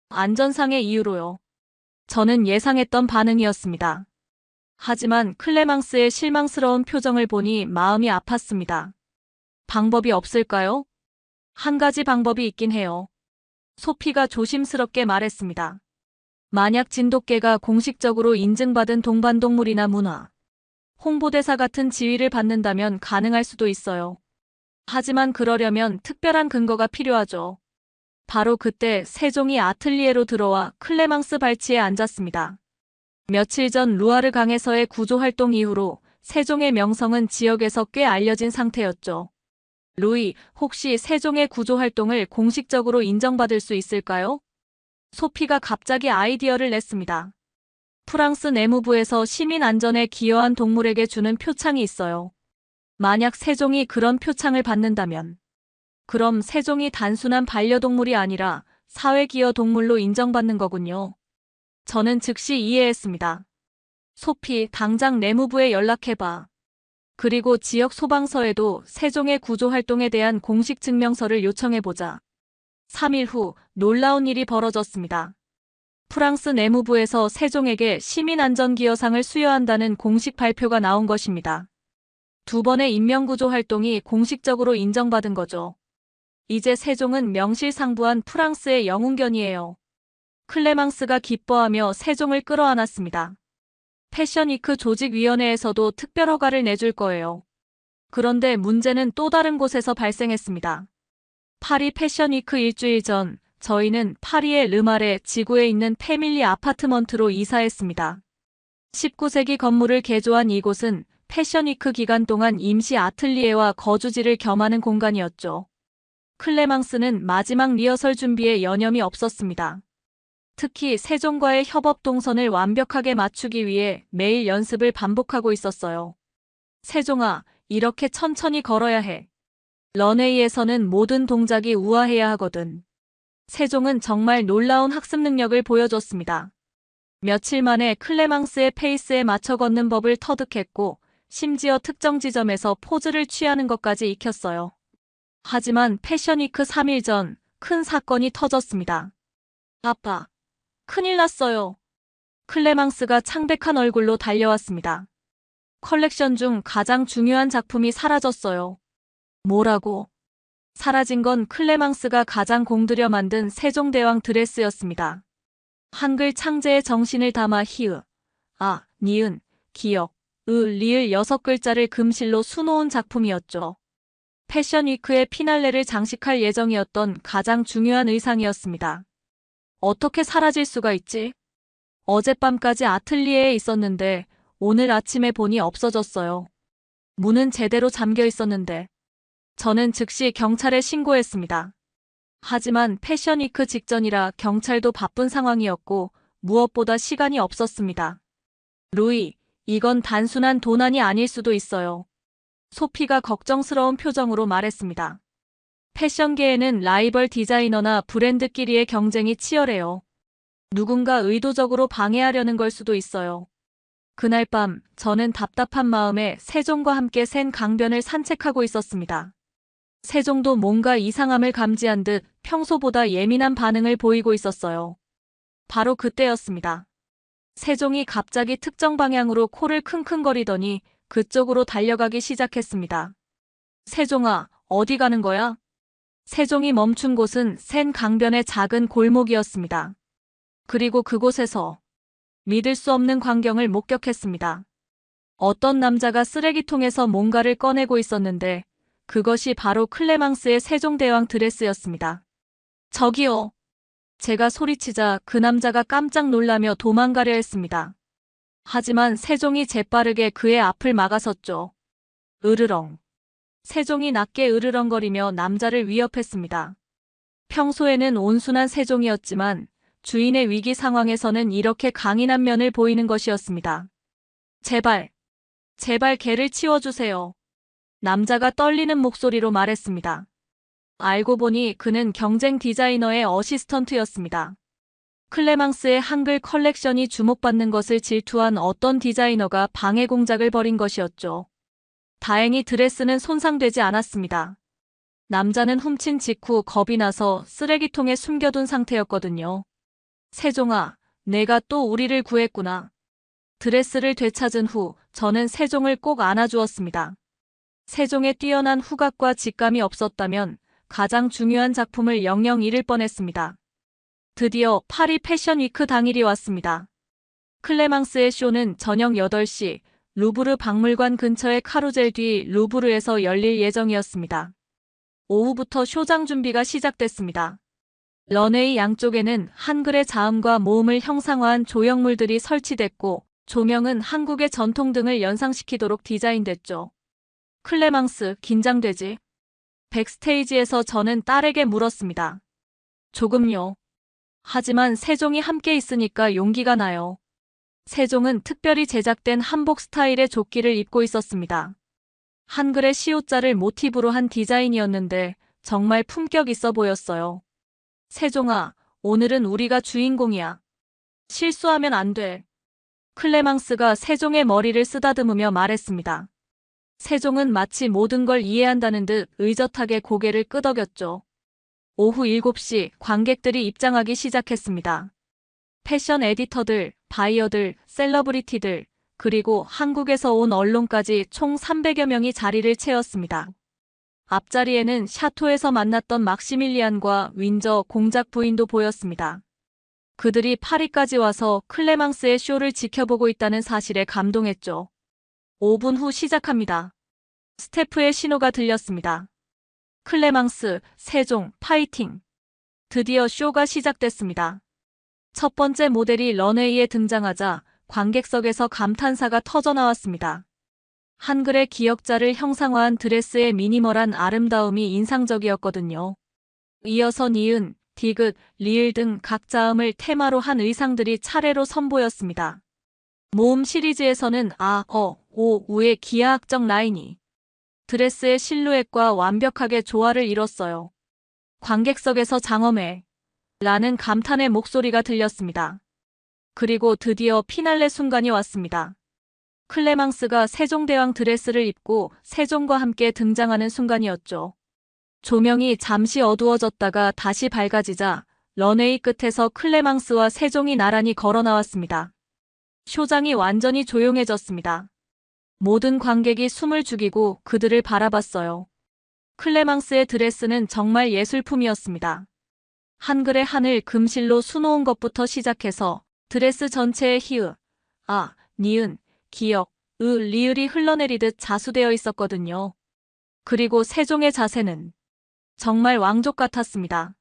안전상의 이유로요. 저는 예상했던 반응이었습니다. 하지만 클레망스의 실망스러운 표정을 보니 마음이 아팠습니다. 방법이 없을까요? 한 가지 방법이 있긴 해요. 소피가 조심스럽게 말했습니다. 만약 진돗개가 공식적으로 인증받은 동반동물이나 문화, 홍보대사 같은 지위를 받는다면 가능할 수도 있어요. 하지만 그러려면 특별한 근거가 필요하죠. 바로 그때 세종이 아틀리에로 들어와 클레망스 발치에 앉았습니다. 며칠 전 루아르 강에서의 구조활동 이후로 세종의 명성은 지역에서 꽤 알려진 상태였죠. 루이, 혹시 세종의 구조활동을 공식적으로 인정받을 수 있을까요? 소피가 갑자기 아이디어를 냈습니다. 프랑스 내무부에서 시민 안전에 기여한 동물에게 주는 표창이 있어요. 만약 세종이 그런 표창을 받는다면 그럼 세종이 단순한 반려동물이 아니라 사회기여 동물로 인정받는 거군요. 저는 즉시 이해했습니다. 소피, 당장 내무부에 연락해봐. 그리고 지역 소방서에도 세종의 구조활동에 대한 공식 증명서를 요청해보자. 3일 후 놀라운 일이 벌어졌습니다. 프랑스 내무부에서 세종에게 시민안전기여상을 수여한다는 공식 발표가 나온 것입니다. 2번의 인명구조 활동이 공식적으로 인정받은 거죠. 이제 세종은 명실상부한 프랑스의 영웅견이에요. 클레망스가 기뻐하며 세종을 끌어안았습니다. 패션위크 조직위원회에서도 특별 허가를 내줄 거예요. 그런데 문제는 또 다른 곳에서 발생했습니다. 파리 패션위크 일주일 전 저희는 파리의 르마레 지구에 있는 패밀리 아파트먼트로 이사했습니다. 19세기 건물을 개조한 이곳은 패션위크 기간 동안 임시 아틀리에와 거주지를 겸하는 공간이었죠. 클레망스는 마지막 리허설 준비에 여념이 없었습니다. 특히 세종과의 협업 동선을 완벽하게 맞추기 위해 매일 연습을 반복하고 있었어요. 세종아, 이렇게 천천히 걸어야 해. 런웨이에서는 모든 동작이 우아해야 하거든. 세종은 정말 놀라운 학습 능력을 보여줬습니다. 며칠 만에 클레망스의 페이스에 맞춰 걷는 법을 터득했고, 심지어 특정 지점에서 포즈를 취하는 것까지 익혔어요. 하지만 패션위크 3일 전 큰 사건이 터졌습니다. 아빠, 큰일 났어요. 클레망스가 창백한 얼굴로 달려왔습니다. 컬렉션 중 가장 중요한 작품이 사라졌어요. 뭐라고? 사라진 건 클레망스가 가장 공들여 만든 세종대왕 드레스였습니다. 한글 창제의 정신을 담아 히읗, 아, 니은, 기역, 리을 6글자를 금실로 수놓은 작품이었죠. 패션위크의 피날레를 장식할 예정이었던 가장 중요한 의상이었습니다. 어떻게 사라질 수가 있지? 어젯밤까지 아틀리에에 있었는데 오늘 아침에 보니 없어졌어요. 문은 제대로 잠겨 있었는데. 저는 즉시 경찰에 신고했습니다. 하지만 패션위크 직전이라 경찰도 바쁜 상황이었고 무엇보다 시간이 없었습니다. 루이, 이건 단순한 도난이 아닐 수도 있어요. 소피가 걱정스러운 표정으로 말했습니다. 패션계에는 라이벌 디자이너나 브랜드끼리의 경쟁이 치열해요. 누군가 의도적으로 방해하려는 걸 수도 있어요. 그날 밤 저는 답답한 마음에 세종과 함께 샌 강변을 산책하고 있었습니다. 세종도 뭔가 이상함을 감지한 듯 평소보다 예민한 반응을 보이고 있었어요. 바로 그때였습니다. 세종이 갑자기 특정 방향으로 코를 킁킁거리더니 그쪽으로 달려가기 시작했습니다. 세종아, 어디 가는 거야? 세종이 멈춘 곳은 샌 강변의 작은 골목이었습니다. 그리고 그곳에서 믿을 수 없는 광경을 목격했습니다. 어떤 남자가 쓰레기통에서 뭔가를 꺼내고 있었는데 그것이 바로 클레망스의 세종대왕 드레스였습니다. 저기요. 제가 소리치자 그 남자가 깜짝 놀라며 도망가려 했습니다. 하지만 세종이 재빠르게 그의 앞을 막아섰죠. 으르렁. 세종이 낮게 으르렁거리며 남자를 위협했습니다. 평소에는 온순한 세종이었지만 주인의 위기 상황에서는 이렇게 강인한 면을 보이는 것이었습니다. 제발 걔를 치워주세요. 남자가 떨리는 목소리로 말했습니다. 알고 보니 그는 경쟁 디자이너의 어시스턴트였습니다. 클레망스의 한글 컬렉션이 주목받는 것을 질투한 어떤 디자이너가 방해 공작을 벌인 것이었죠. 다행히 드레스는 손상되지 않았습니다. 남자는 훔친 직후 겁이 나서 쓰레기통에 숨겨둔 상태였거든요. 세종아, 내가 또 우리를 구했구나. 드레스를 되찾은 후 저는 세종을 꼭 안아주었습니다. 세종의 뛰어난 후각과 직감이 없었다면 가장 중요한 작품을 영영 잃을 뻔했습니다. 드디어 파리 패션위크 당일이 왔습니다. 클레망스의 쇼는 저녁 8시 루브르 박물관 근처의 카루젤 뒤 루브르에서 열릴 예정이었습니다. 오후부터 쇼장 준비가 시작됐습니다. 런웨이 양쪽에는 한글의 자음과 모음을 형상화한 조형물들이 설치됐고 조명은 한국의 전통등을 연상시키도록 디자인됐죠. 클레망스, 긴장되지? 백스테이지에서 저는 딸에게 물었습니다. 조금요. 하지만 세종이 함께 있으니까 용기가 나요. 세종은 특별히 제작된 한복 스타일의 조끼를 입고 있었습니다. 한글의 시옷자를 모티브로 한 디자인이었는데 정말 품격 있어 보였어요. 세종아, 오늘은 우리가 주인공이야. 실수하면 안 돼. 클레망스가 세종의 머리를 쓰다듬으며 말했습니다. 세종은 마치 모든 걸 이해한다는 듯 의젓하게 고개를 끄덕였죠. 오후 7시 관객들이 입장하기 시작했습니다. 패션 에디터들, 바이어들, 셀러브리티들, 그리고 한국에서 온 언론까지 총 300여 명이 자리를 채웠습니다. 앞자리에는 샤토에서 만났던 막시밀리안과 윈저 공작 부인도 보였습니다. 그들이 파리까지 와서 클레망스의 쇼를 지켜보고 있다는 사실에 감동했죠. 5분 후 시작합니다. 스태프의 신호가 들렸습니다. 클레망스, 세종, 파이팅! 드디어 쇼가 시작됐습니다. 첫 번째 모델이 런웨이에 등장하자 관객석에서 감탄사가 터져나왔습니다. 한글의 기역자를 형상화한 드레스의 미니멀한 아름다움이 인상적이었거든요. 이어서 니은, 디귿, 리을 등 각 자음을 테마로 한 의상들이 차례로 선보였습니다. 모음 시리즈에서는 아, 오, 우의 기하학적 라인이 드레스의 실루엣과 완벽하게 조화를 이뤘어요. 관객석에서 장엄해 라는 감탄의 목소리가 들렸습니다. 그리고 드디어 피날레 순간이 왔습니다. 클레망스가 세종대왕 드레스를 입고 세종과 함께 등장하는 순간이었죠. 조명이 잠시 어두워졌다가 다시 밝아지자 런웨이 끝에서 클레망스와 세종이 나란히 걸어 나왔습니다. 쇼장이 완전히 조용해졌습니다. 모든 관객이 숨을 죽이고 그들을 바라봤어요. 클레망스의 드레스는 정말 예술품이었습니다. 한글의 하늘 금실로 수놓은 것부터 시작해서 드레스 전체에 히읗, 아, 니은, 기역, 리을이 흘러내리듯 자수되어 있었거든요. 그리고 세종의 자세는 정말 왕족 같았습니다.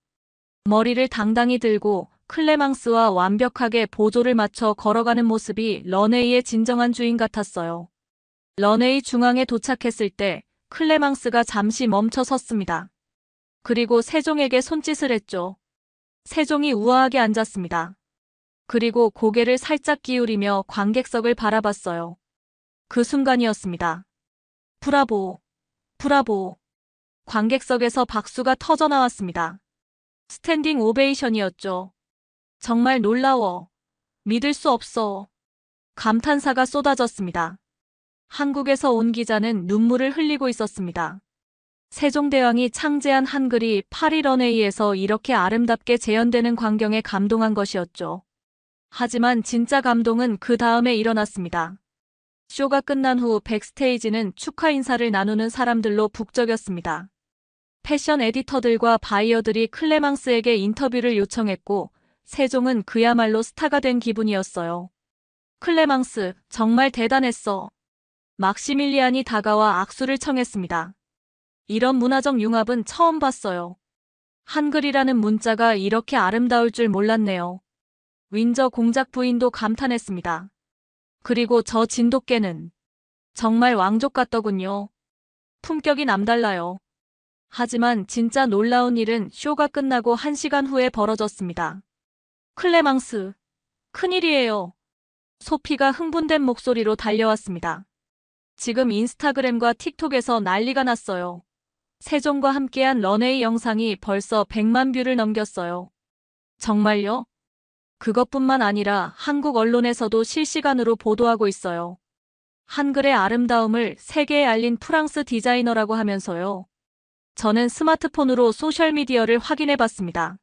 머리를 당당히 들고 클레망스와 완벽하게 보조를 맞춰 걸어가는 모습이 런웨이의 진정한 주인 같았어요. 런웨이 중앙에 도착했을 때 클레망스가 잠시 멈춰 섰습니다. 그리고 세종에게 손짓을 했죠. 세종이 우아하게 앉았습니다. 그리고 고개를 살짝 기울이며 관객석을 바라봤어요. 그 순간이었습니다. 브라보, 브라보. 관객석에서 박수가 터져나왔습니다. 스탠딩 오베이션이었죠. 정말 놀라워. 믿을 수 없어. 감탄사가 쏟아졌습니다. 한국에서 온 기자는 눈물을 흘리고 있었습니다. 세종대왕이 창제한 한글이 파리 런웨이에서 이렇게 아름답게 재현되는 광경에 감동한 것이었죠. 하지만 진짜 감동은 그 다음에 일어났습니다. 쇼가 끝난 후 백스테이지는 축하 인사를 나누는 사람들로 북적였습니다. 패션 에디터들과 바이어들이 클레망스에게 인터뷰를 요청했고 세종은 그야말로 스타가 된 기분이었어요. 클레망스, 정말 대단했어. 막시밀리안이 다가와 악수를 청했습니다. 이런 문화적 융합은 처음 봤어요. 한글이라는 문자가 이렇게 아름다울 줄 몰랐네요. 윈저 공작 부인도 감탄했습니다. 그리고 저 진돗개는 정말 왕족 같더군요. 품격이 남달라요. 하지만 진짜 놀라운 일은 쇼가 끝나고 1시간 후에 벌어졌습니다. 클레망스, 큰일이에요. 소피가 흥분된 목소리로 달려왔습니다. 지금 인스타그램과 틱톡에서 난리가 났어요. 세종과 함께한 런웨이 영상이 벌써 100만 뷰를 넘겼어요. 정말요? 그것뿐만 아니라 한국 언론에서도 실시간으로 보도하고 있어요. 한글의 아름다움을 세계에 알린 프랑스 디자이너라고 하면서요. 저는 스마트폰으로 소셜미디어를 확인해봤습니다.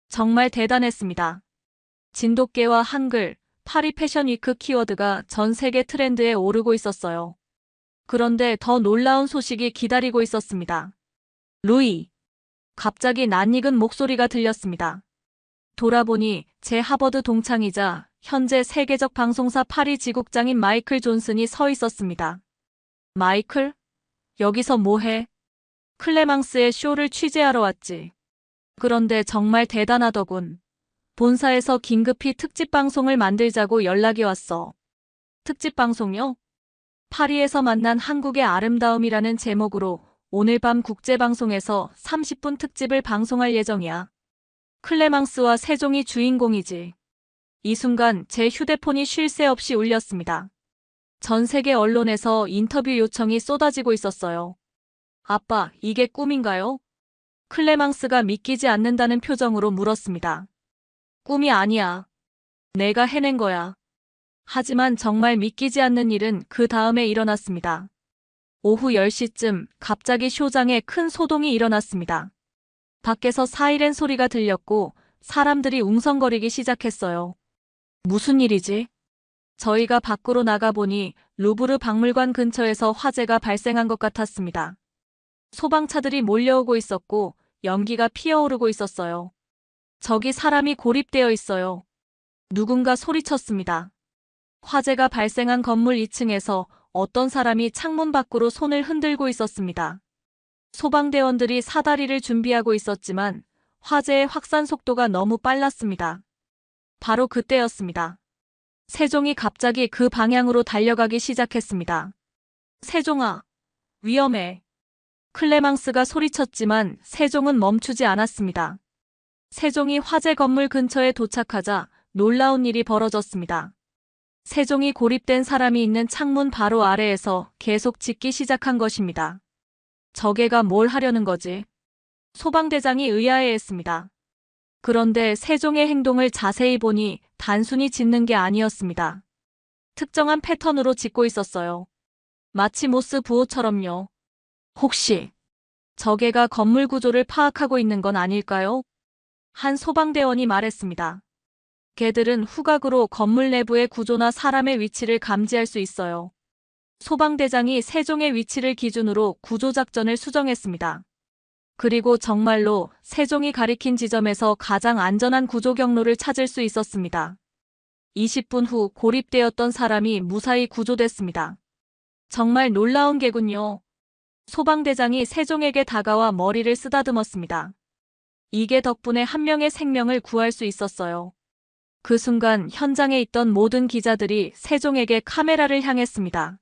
정말 대단했습니다. 진돗개와 한글, 파리 패션위크 키워드가 전 세계 트렌드에 오르고 있었어요. 그런데 더 놀라운 소식이 기다리고 있었습니다. 루이. 갑자기 낯익은 목소리가 들렸습니다. 돌아보니 제 하버드 동창이자 현재 세계적 방송사 파리 지국장인 마이클 존슨이 서 있었습니다. 마이클? 여기서 뭐해? 클레망스의 쇼를 취재하러 왔지. 그런데 정말 대단하더군. 본사에서 긴급히 특집 방송을 만들자고 연락이 왔어. 특집 방송요? 파리에서 만난 한국의 아름다움이라는 제목으로 오늘 밤 국제방송에서 30분 특집을 방송할 예정이야. 클레망스와 세종이 주인공이지. 이 순간 제 휴대폰이 쉴 새 없이 울렸습니다. 전 세계 언론에서 인터뷰 요청이 쏟아지고 있었어요. 아빠, 이게 꿈인가요? 클레망스가 믿기지 않는다는 표정으로 물었습니다. 꿈이 아니야. 내가 해낸 거야. 하지만 정말 믿기지 않는 일은 그 다음에 일어났습니다. 오후 10시쯤 갑자기 쇼장에 큰 소동이 일어났습니다. 밖에서 사이렌 소리가 들렸고 사람들이 웅성거리기 시작했어요. 무슨 일이지? 저희가 밖으로 나가보니 루브르 박물관 근처에서 화재가 발생한 것 같았습니다. 소방차들이 몰려오고 있었고 연기가 피어오르고 있었어요. 저기 사람이 고립되어 있어요. 누군가 소리쳤습니다. 화재가 발생한 건물 2층에서 어떤 사람이 창문 밖으로 손을 흔들고 있었습니다. 소방대원들이 사다리를 준비하고 있었지만 화재의 확산 속도가 너무 빨랐습니다. 바로 그때였습니다. 세종이 갑자기 그 방향으로 달려가기 시작했습니다. 세종아, 위험해. 클레망스가 소리쳤지만 세종은 멈추지 않았습니다. 세종이 화재 건물 근처에 도착하자 놀라운 일이 벌어졌습니다. 세종이 고립된 사람이 있는 창문 바로 아래에서 계속 짖기 시작한 것입니다. 저게가 뭘 하려는 거지? 소방대장이 의아해했습니다. 그런데 세종의 행동을 자세히 보니 단순히 짖는 게 아니었습니다. 특정한 패턴으로 짖고 있었어요. 마치 모스 부호처럼요. 혹시 저게가 건물 구조를 파악하고 있는 건 아닐까요? 한 소방대원이 말했습니다. 걔들은 후각으로 건물 내부의 구조나 사람의 위치를 감지할 수 있어요. 소방대장이 세종의 위치를 기준으로 구조작전을 수정했습니다. 그리고 정말로 세종이 가리킨 지점에서 가장 안전한 구조 경로를 찾을 수 있었습니다. 20분 후 고립되었던 사람이 무사히 구조됐습니다. 정말 놀라운 게군요. 소방대장이 세종에게 다가와 머리를 쓰다듬었습니다. 이게 덕분에 한 명의 생명을 구할 수 있었어요. 그 순간 현장에 있던 모든 기자들이 세종에게 카메라를 향했습니다.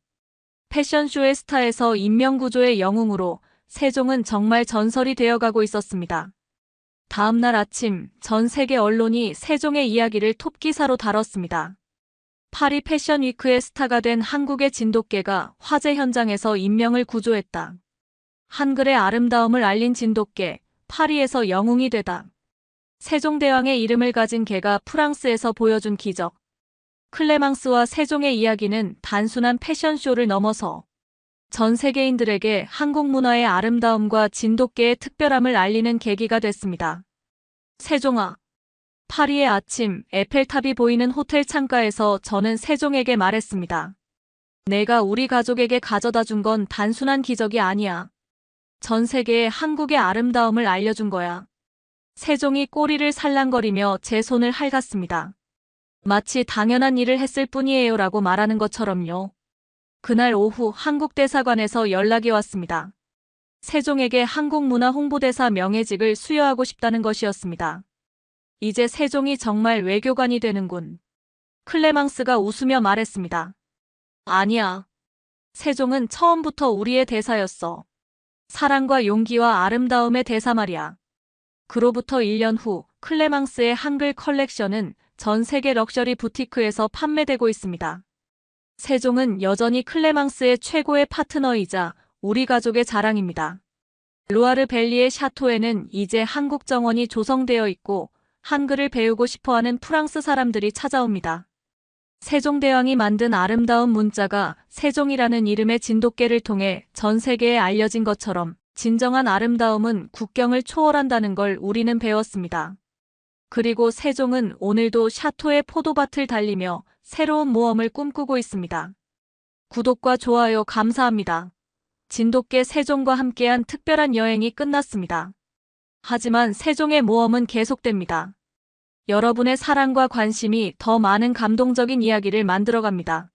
패션쇼의 스타에서 인명구조의 영웅으로 세종은 정말 전설이 되어가고 있었습니다. 다음 날 아침 전 세계 언론이 세종의 이야기를 톱기사로 다뤘습니다. 파리 패션위크의 스타가 된 한국의 진돗개가 화재 현장에서 인명을 구조했다. 한글의 아름다움을 알린 진돗개, 파리에서 영웅이 되다. 세종대왕의 이름을 가진 개가 프랑스에서 보여준 기적. 클레망스와 세종의 이야기는 단순한 패션쇼를 넘어서 전 세계인들에게 한국 문화의 아름다움과 진돗개의 특별함을 알리는 계기가 됐습니다. 세종아. 파리의 아침, 에펠탑이 보이는 호텔 창가에서 저는 세종에게 말했습니다. 내가 우리 가족에게 가져다 준 건 단순한 기적이 아니야. 전 세계에 한국의 아름다움을 알려준 거야. 세종이 꼬리를 살랑거리며 제 손을 핥았습니다. 마치 당연한 일을 했을 뿐이에요 라고 말하는 것처럼요. 그날 오후 한국 대사관에서 연락이 왔습니다. 세종에게 한국문화 홍보대사 명예직을 수여하고 싶다는 것이었습니다. 이제 세종이 정말 외교관이 되는군. 클레망스가 웃으며 말했습니다. 아니야. 세종은 처음부터 우리의 대사였어. 사랑과 용기와 아름다움의 대사 말이야. 그로부터 1년 후 클레망스의 한글 컬렉션은 전 세계 럭셔리 부티크에서 판매되고 있습니다. 세종은 여전히 클레망스의 최고의 파트너이자 우리 가족의 자랑입니다. 루아르 밸리의 샤토에는 이제 한국 정원이 조성되어 있고 한글을 배우고 싶어하는 프랑스 사람들이 찾아옵니다. 세종대왕이 만든 아름다운 문자가 세종이라는 이름의 진돗개를 통해 전 세계에 알려진 것처럼 진정한 아름다움은 국경을 초월한다는 걸 우리는 배웠습니다. 그리고 세종은 오늘도 샤토의 포도밭을 달리며 새로운 모험을 꿈꾸고 있습니다. 구독과 좋아요 감사합니다. 진돗개 세종과 함께한 특별한 여행이 끝났습니다. 하지만 세종의 모험은 계속됩니다. 여러분의 사랑과 관심이 더 많은 감동적인 이야기를 만들어갑니다.